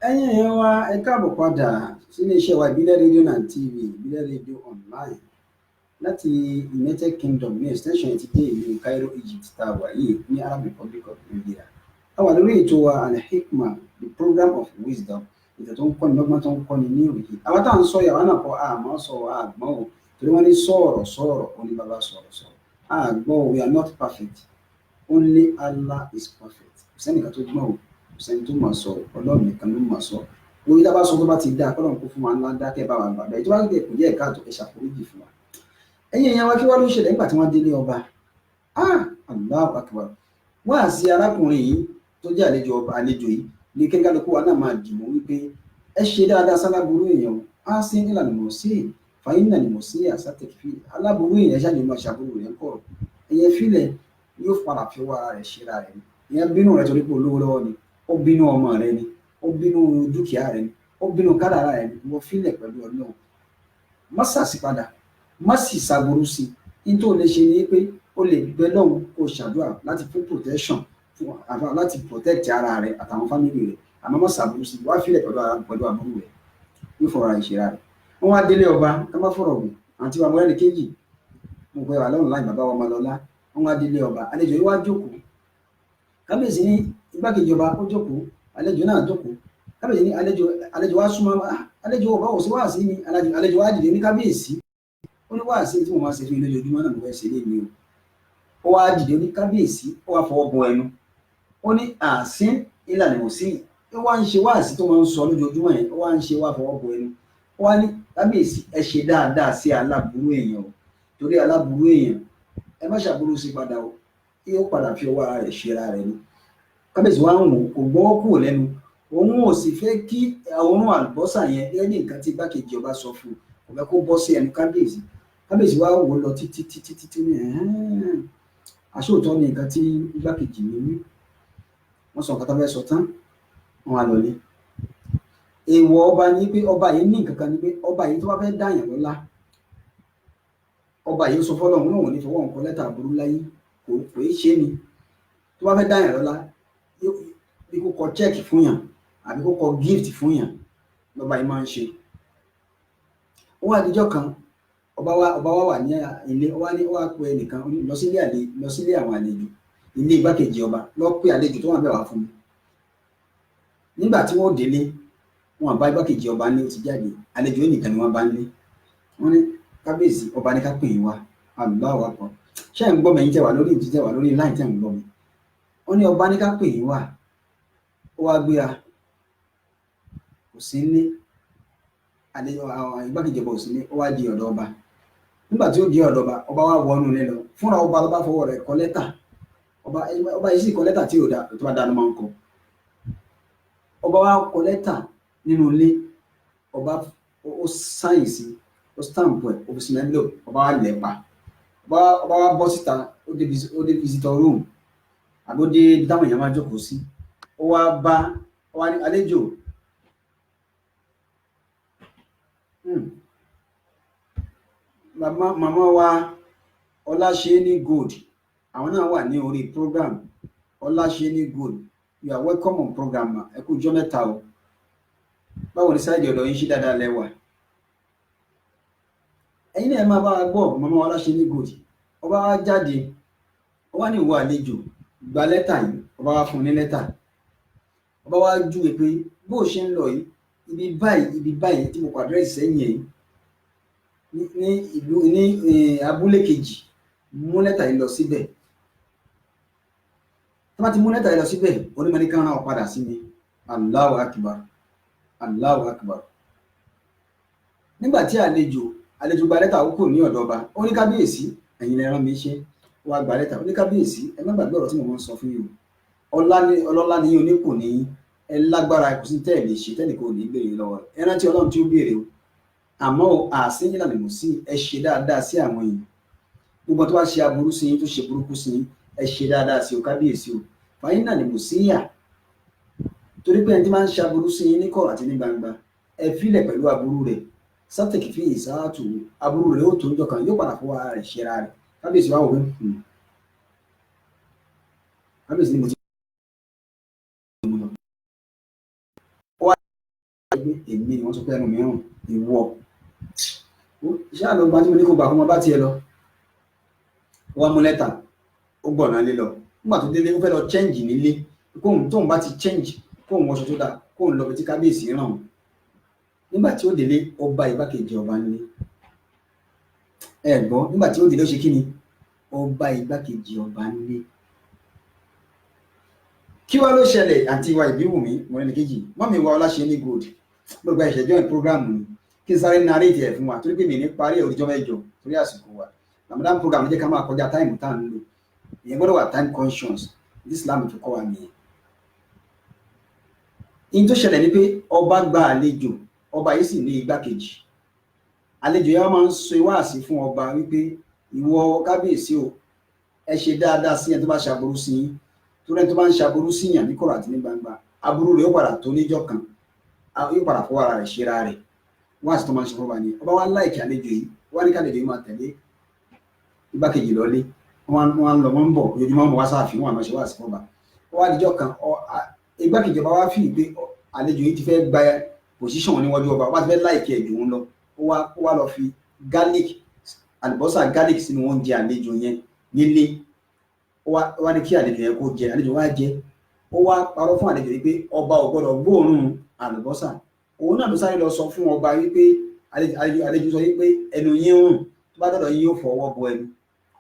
ẹ̀yin èèyàn wa ẹ káàbọ̀ padà sílé iṣẹ́ wa ìbílẹ̀ rédíò náà tv ìbílẹ̀ rédíò online láti United Kingdom ní extension ti dé ìlú Cairo Egypt tá a wà yìí ní Arab Republic of Nigeria a wà lórí ètò wa Al-Hikmah the program of wisdom ètò tó ń kọ́ni lọ́gbọ́n tó ń kọ́ni ní òye àwọn tá à ń sọ yàrá náà kọ́ àmọ́ sọ àgbọ̀n o torí wọ́n ní sọ̀rọ̀ ó ní bàbá sọ̀rọ̀ àgbọ̀n we are not perfect only Allah is perfect kò sẹ́nìkan tó gbọ́n o sẹ́ni tó máa sọ Ọlọ́run nìkan ló máa sọ lórí tá a bá sọ tó bá ti dáa kọ́lọ́run kó fún wa ńlá dákẹ́ bá wa gbàgbé tó bá gbé kò yẹ ẹ̀ka àtọ̀ ẹ̀ ṣàforíjì fún wa ẹ̀yin èèyàn wa kí wá ló ṣẹlẹ̀ nígbà tí wọ́n délé ọba Allahu Akbar wá sí arákùnrin yìí tó jẹ́ àlejò yìí ní kí kálukú wa náà máa dìmọ̀ wípé ẹ ṣe dáadáa sálábùrú èèyàn á sí nílànà mọ̀ sí fàyínà ni mọ̀ sí àsátẹ̀kì aláburú èèyàn ṣáà ní máa ṣàbúrò rẹ̀ ń kọ̀rọ̀ ẹ̀yẹ fílẹ̀ yóò fara fi wá rẹ̀ ṣera rẹ̀ ìyẹn bínú rẹ̀ torí pé olówó lọ́wọ́ ni ó bínú ọmọ rẹ̀ ni ó bínú dúkìá rẹ̀ ni ó bínú kádàrá rẹ̀ ni wọ́n fílẹ̀ pẹ̀lú Ọlọ́run má sàṣì padà má sì ṣàbùrú sí i ní tó lè ṣe ni pé ó lè bẹ lọ́hùn kó ṣàdúrà láti fún protection láti protect ara rẹ̀ àtàwọn family rẹ̀ àmọ́ má ṣàbùrú sí i wá fílẹ̀ pẹ̀lú àbúrò rẹ̀ yóò fọ̀rọ̀ ìṣera rẹ̀ wọ́n wá délé ọba ká má fọ̀rọ̀ gùn àti wàá mọ́rẹ́ni kejì mo pẹ́ wà lọ́run láì bàbá wa máa lọ́lá wọ́n wá délé ọba àlejò yìí wá jókòó kábíyèsí ní igbákejì ọba ó jókòó àlejò náà jókòó kábíyèsí ní àlejò wá súnmọ́ àlejò ọba ò sí wáàsí ni àlejò wá dìde ní kábíyèsí ó ní wáàsí tí mo máa ṣe fún ilé ojoojúmọ́ náà mo fẹ́ ṣe lé mi o ó wá dìde ní kábíyèsí ó wá fọwọ́ bọ ẹnu ó ní àsín ìlànà òsì ó wá ń ṣe wáàsí tó máa ń sọ lójoojúmọ́ yẹn ó wá ń ṣe wá fọwọ́ bọ ẹnu ó wá ní kábíyèsí ẹ ṣe dáadáa sí aláburú èèyàn o torí aláburú èèyàn ẹ má ṣàbúrú sí padà o yóò padà fi ọwọ́ ara rẹ̀ ṣe ara rẹ̀ ni kábíyèsí wa ń wò kò gbọ́ kúrò lẹ́nu òun ò sì fẹ́ kí òórùn àlùbọ́sà yẹn lẹ́yìn nǹkan tí igbákejì ọba sọ fún un kò fẹ́ kó bọ́ sí ẹnu kábíyèsí wa wò lọ títí ní aṣóòótọ́ ní nǹkan tí igbákejì mi wí wọ́n sọ nǹkan tó fẹ́ sọ tán wọ́n á lọ ní èèwọ̀ ọba ní pé ọba yìí ní nǹkan kan ní pé ọba yìí tó bá fẹ́ dáyàn lọ́lá ọba yìí sọ fọ́lọ́run náà ò ní fọwọ́ nǹkan lẹ́tà burú láyé kò í ṣe ni tó bá fẹ́ dáyàn lọ́lá bí kò kọ check fún yàn àbí kò kọ gift fún yàn lọ́ba yìí máa ń ṣe ó wá àdíjọ́ kan ọba wa wà ní ilé ó wá pe ẹnìkan lọ sílé àwọn àlejò ilé igbákejì ọba lọ pé àlejò tó wà bẹ́ẹ̀ wá fún mi nígbà tí wọ́n délé wọn bá igbákejì ọba ní ó ti jáde àlejò ẹnìkan ni wọ́n bá ń lé wọ́n ní kábíyèsí ọba ní ká pè yín wá àgbà wà pọ̀ ṣé ń gbọ́ mi ẹ̀yin tẹ́ wà lórí ìdí tẹ́ wà lórí láì tẹ́ ń gbọ́ mi wọ́n ní ọba ní ká pè yín wá ó wá gbéra kò sí ní àlejò àwọn igbákejì ọba ò sí ní ó wá di ọ̀dọ̀ ọba nígbà tí ó di ọ̀dọ̀ ọba wá wọnú ilé lọ fúnra ọba ló bá fọwọ́ rẹ̀ kọ lẹ́tà ọba yìí sì kọ lẹ́tà tí ò dá tó bá dáná máa ń kọ ọba wa kọ lẹ́tà nínú ilé ọba ó sáyìn sí ó stamp ẹ̀ ó fi sinmi ẹ̀mílò ọba wa lẹ̀ pa ọba wa bọ́ síta ó dé visitor room àbí ó dé dáhùn èèyàn máa jókòó sí ó wá bá ọba ní àlejò màmá wa Ọláṣẹ́ni Gold àwọn náà wà ní orí program Ọláṣẹ́ni Gold you are welcome on program ẹ kú ọjọ́ mẹ́ta o báwo ni sáàdì ọ̀dọ̀ yín ṣe dáadáa lẹ́wà ẹ̀yin náà máa bá wa gbọ́ màmá wa Ọláṣẹ́ni Gold ọba wa jáde ọba ní ìwọ àlejò gba lẹ́tà yìí ọba wa fún ní lẹ́tà ọba wa júwe pé bó ṣe ń lọ yìí ibi báyìí tí mo kọ àdírẹ́sì sẹ́yìn yìí ní ìlú ní abúlé kejì mú lẹ́tà yìí lọ síbẹ̀ tó bá ti mú lẹ́tà yìí lọ síbẹ̀ onímọ̀ ní káwọn náà padà sí mi Allahu Akbar Allahu Akbar nígbà tí àlejò gba lẹ́tà ó kò ní ọ̀dọ̀ ọba ó ní kábíyèsí ẹ̀yin lẹ rán mi iṣẹ́ wá gba lẹ́tà ó ní kábíyèsí ẹ má gbàgbé ọ̀rọ̀ tí mo máa ń sọ fún yín o ọlọ́lá ni onípò ní ẹ lágbára kò sí tẹ́ẹ̀ lè ṣe tẹ́ẹ̀ kò ní béèrè lọ́wọ́ ẹ rántí Ọlọ́run tí ó béèrè o àmọ́ àsín ìlànà mọ̀ sí ẹ ṣe dáadáa sí àwọn èèyàn gbogbo tó bá ṣe aburú sí yín tó ṣe burúkú sí yín ẹ ṣe dáadáa sí o kábíyèsí o fàyín náà ni mò sí yà torí pé ẹni tí máa ń ṣe aburú sí yín ní kọ̀rọ̀ àti ní gbangba ẹ fílẹ̀ pẹ̀lú aburú rẹ̀ sátẹ̀kì fi ìsáàtù aburú rẹ̀ ó tó ń jọkàn yóò padà fọwọ́ ara rẹ̀ ṣe ara rẹ̀ kábíyèsí wa wò ó kábíyèsí ni mo ti wá èmi ni wọ́n sọ pé ẹnu mìíràn ìwọ iṣẹ́ àlọ́ gba tí mo ní kó gbà kó mọ bá tiẹ̀ lọ wọ́n mú lẹ́tà ó gbọ̀nà lé lọ nígbà tó délé ó fẹ́ lọ change nílé tóun bá ti change kóun wọṣọ tó dáa kóun lọ bí tí kábíyèsí ràn wọ́n nígbà tí ó délé ó bá igbákejì ọba nílé ẹ gbọ́ nígbà tí ó délé ó ṣe kí ni ó bá igbákejì ọba nílé kí wá ló ṣẹlẹ̀ àti ìwà ìbíwùmí mọ̀rẹ́nìkejì mọ́mí wa Ọláṣẹ́ni Gold gbogbo ìṣẹ́jọ́ ìprógrámù ni kí n sáré narrate ẹ̀ fún wa torí pé mi ní parí òdìjọ́ mẹ́jọ torí àsìkò wa Ramadan program jẹ́ ká máa kọjá táìmù tá à ń lò ìyẹn gbọ́dọ̀ wà time conscious ní Islam tó kọ́ wa nìyẹn. in tó ṣẹlẹ̀ ni pé ọba gba àlejò ọba yìí sì ní igbákejì àlejò yẹn máa ń sọ wáàsí fún ọba wípé ìwọ kábíyèsí o ẹ ṣe dáadáa sí ẹni tó bá ṣàbùrú sí yín torí ẹni tó bá ń ṣàbùrú sí yàn ní kọ̀rọ̀ àti ní gbangba aburú rẹ̀ ó padà tó níjọ́ kan yóò padà fọwọ́ ara rẹ̀ ṣe ra rẹ̀ wọ́n àti tó máa ń ṣe fún ọba ni ọba wa láìkí àlejò yìí wọ́n ní kálejò yìí máa tẹ̀lé igbákejì lọ́lé wọ́n lọ wọ́n ń bọ̀ ojoojúmọ́ wọn wá sáàfin wọn àmọ́ ṣe wá sí fọ́ba ó wá dijọ́ kan igbákejì ọba wá fi pé àlejò yìí ti fẹ́ gba pòsíṣàn níwájú ọba wọ́n ti fẹ́ láìkí ẹ̀jù ń lọ ó wá lọ fi àlùbọ́sà garlic sínú oúnjẹ àlejò yẹn nílé ó wá ní kí àlejò yẹn kó jẹ àlejò wá jẹ ó wá parọ́ fún àlejò yìí pé ọba ò gbọ́dọ̀ gbóòórùn àlùbọ́sà òun náà ló sáré lọ sọ fún ọba wípé àlejò sọ wípé ẹnu yín rùn tó bá dọ̀dọ̀ yín yóò fọwọ́ bọ ẹnu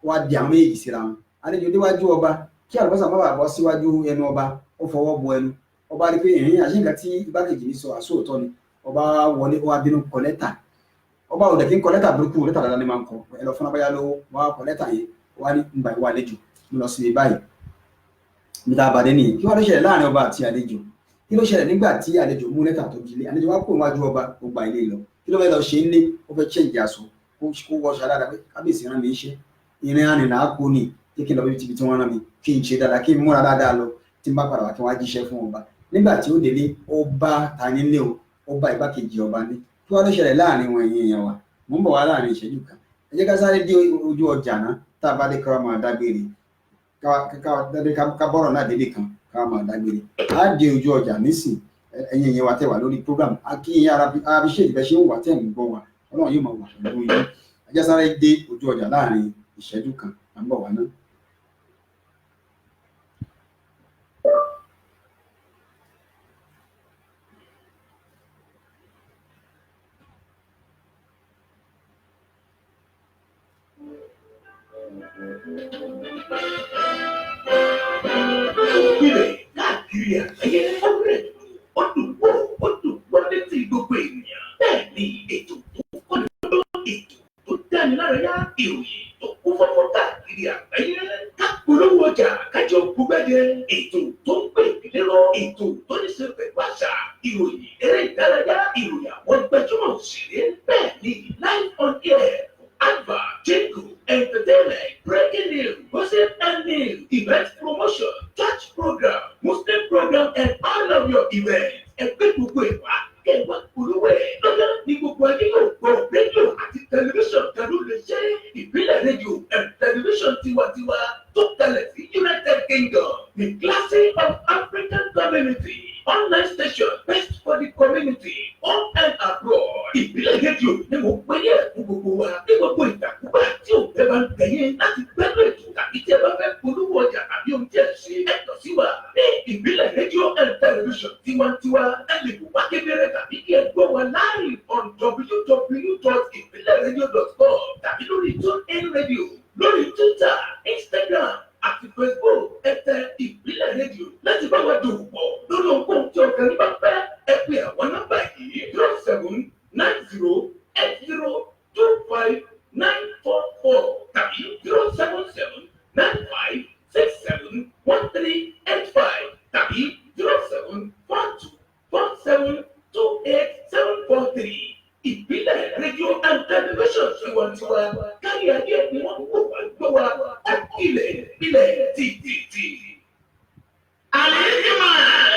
wá di àwọn méjì síra wọn àlejò déwájú ọba kí àlùbọ́sà má bàa bọ́ síwájú ẹnu ọba ó fọwọ́ bọ ẹnu ọba rí pé ìrìn àṣìǹkà tí igbákejì mi sọ àsóòtọ́ ni ọba wọlé ó wá bínú kọ lẹ́tà ọba ò dẹ̀ kí ń kọ lẹ́tà burúkú lẹ́tà dáadáa ni máa ń kọ ẹ lọ fún abáyá lówó wá kọ lẹ́tà yẹn wá ní ìgbà ìwà àlejò mo lọ sí báyìí níta àbàdé nìyí kí wọ́n ló ṣẹlẹ̀ láàrin ọba àti àlejò kí ló ṣẹlẹ̀ nígbà tí àlejò mú lẹ́tà tó dilé àlejò wá kó wájú ọba ó gba ilé lọ kí ló fẹ́ lọ ṣe ń lé ó fẹ́ ṣẹ́ǹjì aṣọ kó wọṣọ dáadáa pé kábíyèsí rán mi iṣẹ́ ìrìn àrìnà á kó ni kí n lọ bí tí wọ́n rán mi kí n ṣe dáadáa kí n múra dáadáa lọ tí n bá padà wá kí wọ́n á jíṣẹ́ fún ọba nígbà tí ó délé ó bá ta nílé o ó bá igbákejì ọba ní kí wọ́n ló ṣẹlẹ̀ láàrin wọn ẹ̀yìn èèyàn wa mò ń bọ̀ wá láàrin ìṣẹ́jú kan ẹ jẹ́ ká sáré dé ojú ọjà náà tá a bá dé ká máa dágbére ká bọ́rọ̀ náà délé kan ká máa dágbére á dé ojú ọjà nísìn ẹ̀yin èèyàn wa tẹ̀ wá lórí program akínyìn arábíṣẹ́ ìfẹ́ ṣé ń wà tẹ̀ ń gbọ́ wa ọlọ́run yóò máa wà pẹ̀lú yín ẹ jẹ́ sáré dé ojú ọjà láàrin ìṣẹ́jú kan à ń bọ̀ wá náà. Káàkiri àgbáyé ọ̀rẹ́ ó dùn wọ́n létí gbogbo ènìyàn bẹ́ẹ̀ ni ètò tó kọ́ni lọ́dọ̀ ètò tó dáni lárayá ìròyìn tó kún fọ́fọ́ káàkiri àgbáyé ká polówó ọjà kájọ gbúgbẹ́dẹ ètò tó ń pè lérò ètò tó ní ṣe pẹ̀lú àṣà ìròyìn eré ìdárayá ìròyìn àwọn gbajúmọ̀ òṣèré bẹ́ẹ̀ ni live on air advert jingle entertainment breaking news gossip and news event promotion church program Muslim program and all of your events ẹgbẹ́ gbogbo ìwà kẹwàá polówó ẹ̀ lọ́dọ̀ ní gbogbo ayé yóò gbọ́ rédíò àti tẹlifíṣàn tẹ̀lú lè ṣe ìbílẹ̀ rédíò and tẹlifíṣàn tiwantiwa tó tẹ̀lẹ̀ sí United Kingdom the classic of African community online station best for the community home and abroad ìbílẹ̀ rédíò ni mo pè é fún gbogbo wa ní gbogbo ìgbàkúgbà tí ò fẹ́ bá ń tẹ̀yẹ láti gbẹ́rù ètò tàbí tí ẹ bá fẹ́ polówó ọjà tàbí ohun tí ẹ ṣe ẹ̀tọ́ sí wa ní ìbílẹ̀ rédíò and television tiwantiwa ẹ lè bù wá kedere tàbí kí ẹ gbọ́ wa live on www.ibileradio.com tàbí lórí TuneIn Radio lórí Twitter Instagram àti Facebook ẹ̀tẹ̀ ìbílẹ̀ rédíò láti bá wa dòwò pọ̀ lórí ohunkóhun tí ọ̀gá ní bá fẹ́ ẹ pè àwọn nọ́mbà yìí 0790802594 tàbí 07795671385 tàbí 07424728743 ìbílẹ̀ rédíò and television tiwantiwa kárí ayé ni wọ́n wò wá gbọ́ wa ilẹ̀ títí. عليكما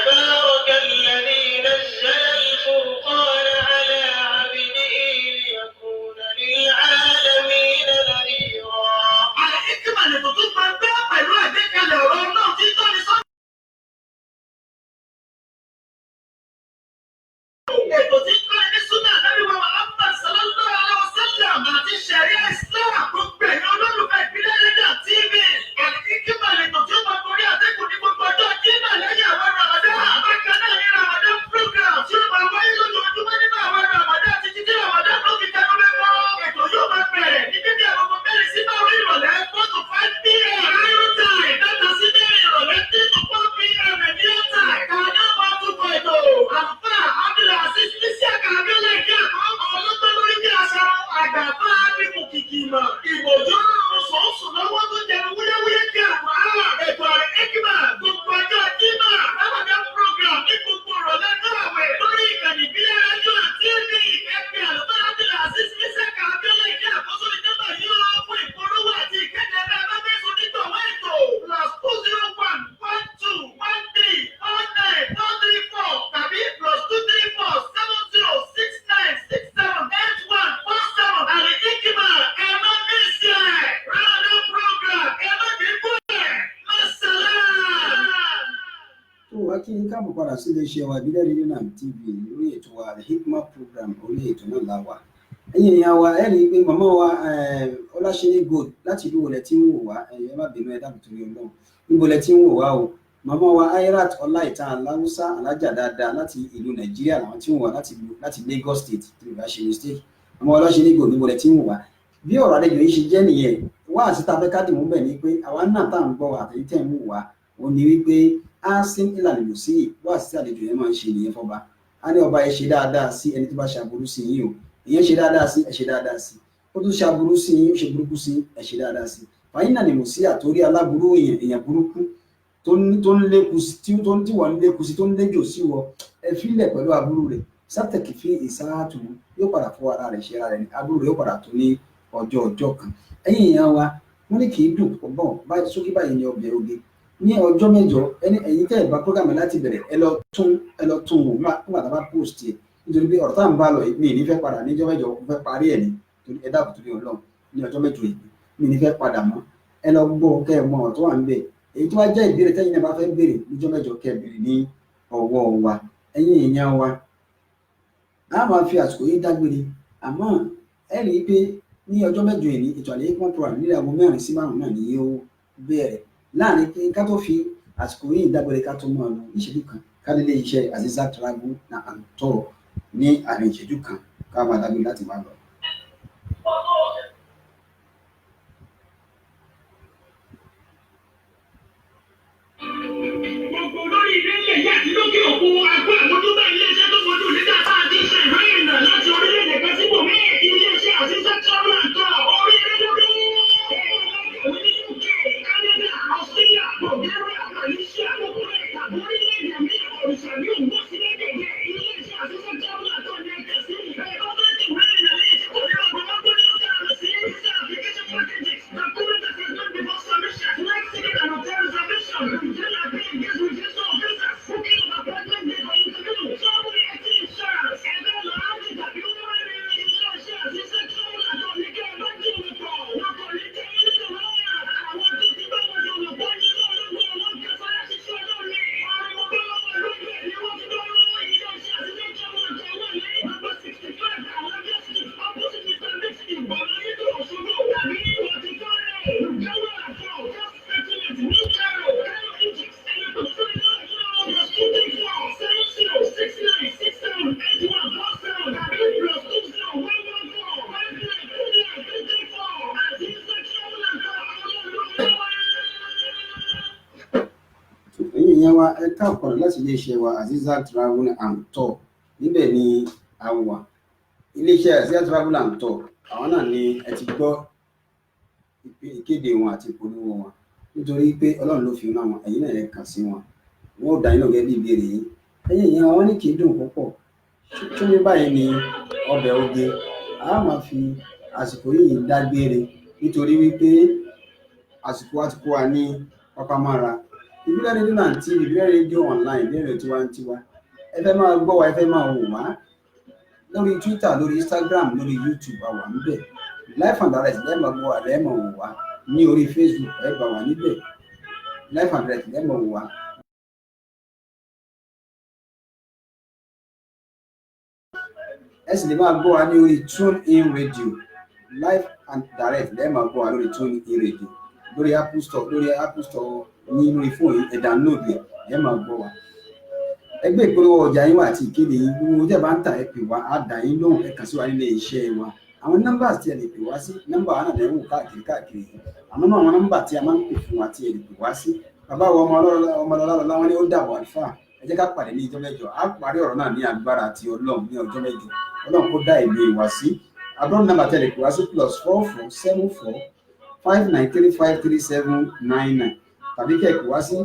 تبارك الذي نزل الفرقان على عبده ليكون للعالمين نذيرا. Al-Hikmah ni tó tún máa gbé pẹ̀lú àgbékalẹ̀ ọ̀rọ̀ náà tí tó ní sọ́nà. Ètò tí kọ́ ní Súnà Ànábì wa Muhammad sallallahu alaihi wasallam àti Sharia Islam tó gbẹ̀yìn olólùfẹ́ ìbílẹ̀ rédíò TV. Al-Hikmah ni tó tún máa torí kí n káàbọ̀ padà sí iléeṣẹ́ wa ìbílẹ̀ rédíò náà TV lórí ètò wa The Hikmat program orí ètò náà la wà. Ẹ̀yin èèyàn wa ẹ rí i pé màmá wa Ọláṣẹ́ní Gold láti ìlú wo lẹ tí ń wò wá ẹ má bínú ẹ dábòó torí Ọlọ́run níbo lẹ tí ń wò wá o. Màmá wa Airat Ọláìtàn Aláwùsá alájà dáadáa láti ìlú Nàìjíríà làwọn tí ń wò wá láti Lagos State tí ìbá ṣe mistake. Màmá wa Ọláṣẹ́ní Gold níbo lẹ tí ń wò wá. Bí ọ̀rọ̀ àlejò yìí ṣe jẹ́ nìyẹn wá àti tá a fẹ́ kádìmú bẹ̀ ni pé àwa náà tá à ń gbọ́ àtẹ̀yìntẹ̀ ń wò wá òun ni wípé á sín ìlànà ìlú sí wá àti tí àlejò yẹn máa ń ṣe nìyẹn fọba. A ní ọba ẹ ṣe dáadáa sí ẹni tó bá ṣàbùrú sí yín o ìyẹn ṣe dáadáa sí ẹ ṣe dáadáa sí ó tún ṣàbùrú sí yín ó ṣe burúkú sí ẹ ṣe dáadáa sí. Fàyín náà ni mo sí àtórí aláburú èèyàn burúkú tó ń lékun sí tí wọ́n ń lékun sí tó ń léjò sí wọ ẹ fílẹ̀ pẹ̀lú aburú rẹ̀ sátẹ̀kì fi ìsáàtù yóò padà fún ara rẹ̀ ṣe ara rẹ̀ aburú rẹ̀ yóò padà tó ní ọjọ́ kan. Ẹ̀yin èèyàn wa wọ́n ní kì í dùn pọ̀ bọ́n báyìí sókè báyìí ní ọbẹ̀ oge ní ọjọ́ mẹ́jọ ẹ̀yin tẹ́ ẹ̀ bá program láti bẹ̀rẹ̀ ẹ lọ tún wò nígbà tá a bá post ẹ̀ nítorí pé ọ̀rọ̀ tá à ń bá lọ mi ní fẹ́ padà níjọ́ mẹ́jọ fẹ́ parí ẹ̀ ní torí ẹ dáàbò torí Ọlọ́run ní ọjọ́ mẹ́jọ yìí mi ní fẹ́ padà mọ́ ẹ lọ gbọ́ kẹ́ ẹ mọ ọ̀rọ̀ tó wà ń bẹ̀ èyí tó wá jẹ́ ìbéèrè tẹ́yin náà bá fẹ́ béèrè níjọ́ mẹ́jọ kẹ́ ẹ béèrè ní ọwọ́ wa. Ẹ̀yin èèyàn wa a máa fi àsìkò yìí dágbére àmọ́ ẹ rí i pé ní ọjọ́ mẹ́jọ yìí ètò àlẹ́ Hikmat program ní aago 4 sí 5 náà ni yóò bẹ̀rẹ̀ láàrin pé ká tó fi àsìkò yìí dágbére ká tó mọ́ ọ lọ ìṣẹ́jú kan ká lè iṣẹ́ Azizat Travel and Tour ní àárín ìṣẹ́jú kan ká máa dágbére láti máa lọ. Gbogbo olórí ilé ilẹ̀ yá àti lókè òkun àgbà àwọn tó bá iléeṣẹ́ tó fojú nígbà tá a ti ṣe ìwé ìrìnà láti orílẹ̀-èdè kan síbò míì iléeṣẹ́ Azizat Travel and Tour orílẹ̀-èdè lórí. Àwọn ní UK, Canada, Australia, Bulgaria, Malaysia, gbogbo ẹ̀ka orílẹ̀-èdè mi òrìṣà ní òǹgbò sílẹ̀ gẹ̀gẹ̀ iléeṣẹ́ Azizat Travel and Tour ní ẹ̀kẹ́ sí ẹ̀kọ́ tó ti ìwé ìrìnà ní ìṣòro ọgbọ̀n ní ó dára sí visa application packages document assessment before submission flight ticket and hotel reservation Nigeria pay engagement visa visa booking of appointment date for interview travel health insurance ẹgbẹ́ lọ ájì tàbí ó wọ́n rí iléeṣẹ́ Azizat Travel and Tour ní kí ẹ bá jù mí pọ̀ wọn kò ní kí ẹ ní lọ́wọ́ àwọn tó ti bá wọn jọ̀wọ́ bọ́ ní ọlọ́gbọ́n wọn kẹfà ṣiṣẹ́ lónìí àwọn ọmọ lọ́wọ́ lóde ni wọ́n ti bá lọ́wọ́ iléeṣẹ́ Azizat Travel and Tour wà ní number 65 Alaja Street opposite Mr. Dixon Ìbọ̀lá nínú Òṣogbo tàbí ní 45 Lùgáwà àfọ̀ just settlement ní Cairo Cairo Egypt ẹni tó fún iná ìlú plus 234 7069678147 tàbí plus 20114 5929334 Azizat Travel and Tour ọlọ́run. Ẹ̀yin èèyàn wa ẹ káàbọ̀ láti iléeṣẹ́ wa Azizat Travel and Tour níbẹ̀ ni a wà. Iléeṣẹ́ Azizat Travel and Tour àwọn náà ni ẹ ti gbọ́ ìkéde wọn àti ìpolówó wọn nítorí pé Ọlọ́run ló fi rán wọn ẹ̀yin náà ẹ kàn sí wọn wọn ò dá iná gẹ́gẹ́ bí ìbéèrè yìí. Ẹ̀yin èèyàn wọn ní kì í dùn púpọ̀ tó ní báyìí ni ọbẹ̀ oge a máa fi àsìkò yìí dágbére nítorí wípé àsìkò wa ti kó wa ní pápámára. Ìbílẹ̀ rédíò náà TV ìbílẹ̀ rédíò online ìbílẹ̀ tiwantiwa ẹ fẹ́ máa gbọ́ wa ẹ fẹ́ máa wò wá lórí Twitter lórí Instagram lórí YouTube àwa níbẹ̀ live and direct lẹ́ẹ̀mọ̀ gbọ́ wa lẹ́ẹ̀mọ̀ wò wá ní orí Facebook ẹ bá wà níbẹ̀ live and direct lẹ́ẹ̀mọ̀ wò wá. Ẹ sì lè máa gbọ́ wa ní orí TuneIn Radio live and direct lẹ́ẹ̀mọ̀ gbọ́ wa lórí TuneIn Radio lórí Apple Store ní lórí fóònù ẹ download ẹ máa gbọ́ wa. Ẹgbẹ́ ìpolówó ọjà yín wà àti ìkéde yín gbogbo tẹ́ bá ń tà ẹ pè wá á dá yín lóhùn ẹ kàn sí wa nílé iṣẹ́ wa. Àwọn nọ́mbà tí ẹ lè pè wá sí nọ́mbà wa náà lè wò káàkiri àmọ́ náà àwọn nọ́mbà tí a máa ń pè fún wa tí ẹ lè pè wá sí. Bàbá wa ọmọlọ́lá wọn ni ó dàbọ̀ àlùfáà ẹ jẹ́ ká pàdé ní ọjọ́ mẹ́jọ á parí ọ̀rọ̀ náà ní agbára àti Ọlọ́run ní ọjọ́ mẹ́jọ Ọlọ́run kó dá ìlú ìwà sí. Àbúrò nọ́mbà tí ẹ lè pè wá sí +4474 5935379 tàbí kẹ́ẹ̀kì wá sí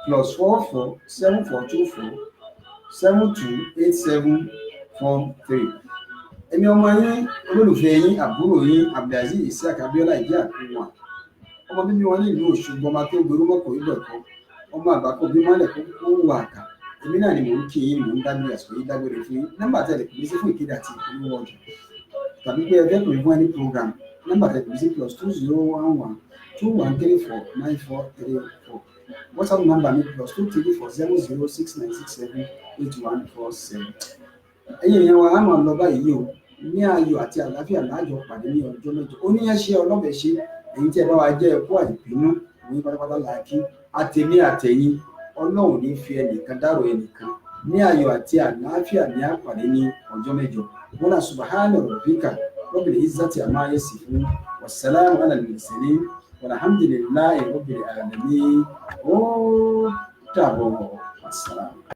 +44 7424 728743. Èmi ọmọ yín olólùfẹ́ yín àbúrò yín Abdulaziz Isiaq Abiola ìdí àkúwà ọmọ bíbí wọn ní ìlú Òṣogbo ọmọ tó gbèrú mọ́kò ìgbẹ̀kọ́ ọmọ àgbàkọ bí mọ́lẹ̀ kó wà àkà èmi náà ni mò ń kí yín mò ń dágbére àsìkò yìí dágbére fún yín. Nọ́mbà tẹ̀lé pèmí sí fún ìkéde àti ìpolówó ọjà tàbí pé ẹgbẹ́ pèmí fún ẹni program nọ́mbà tẹ̀lé pèmí sí +2011 2134 9434 WhatsApp number mi +2347069678147. ẹ̀yin èèyàn wa á máa lọ báyìí o, ní ayọ̀ àti àlàáfíà láàjọ pàdé ní ọjọ́ mẹ́jọ. Oníyanṣẹ́ ọlọ́bẹ̀ ṣe ẹ̀yin tí ẹ bá wa jẹ́ ẹkú àìbínú ní pátápátá làákí àtẹ̀mí àtẹ̀yìn. Ọlọ́run ní fi ẹnìkan dárò ẹnìkan. Ní ayọ̀ àti àlàáfíà ní àpàdé ní ọjọ́ mẹ́jọ. Wọ́n náà subhana rabbika rabbil izzati amma yasifun wassalamu ala al-mursalin walhamdulillahi rabbil alamin. Ó dàbọ̀. Assalam.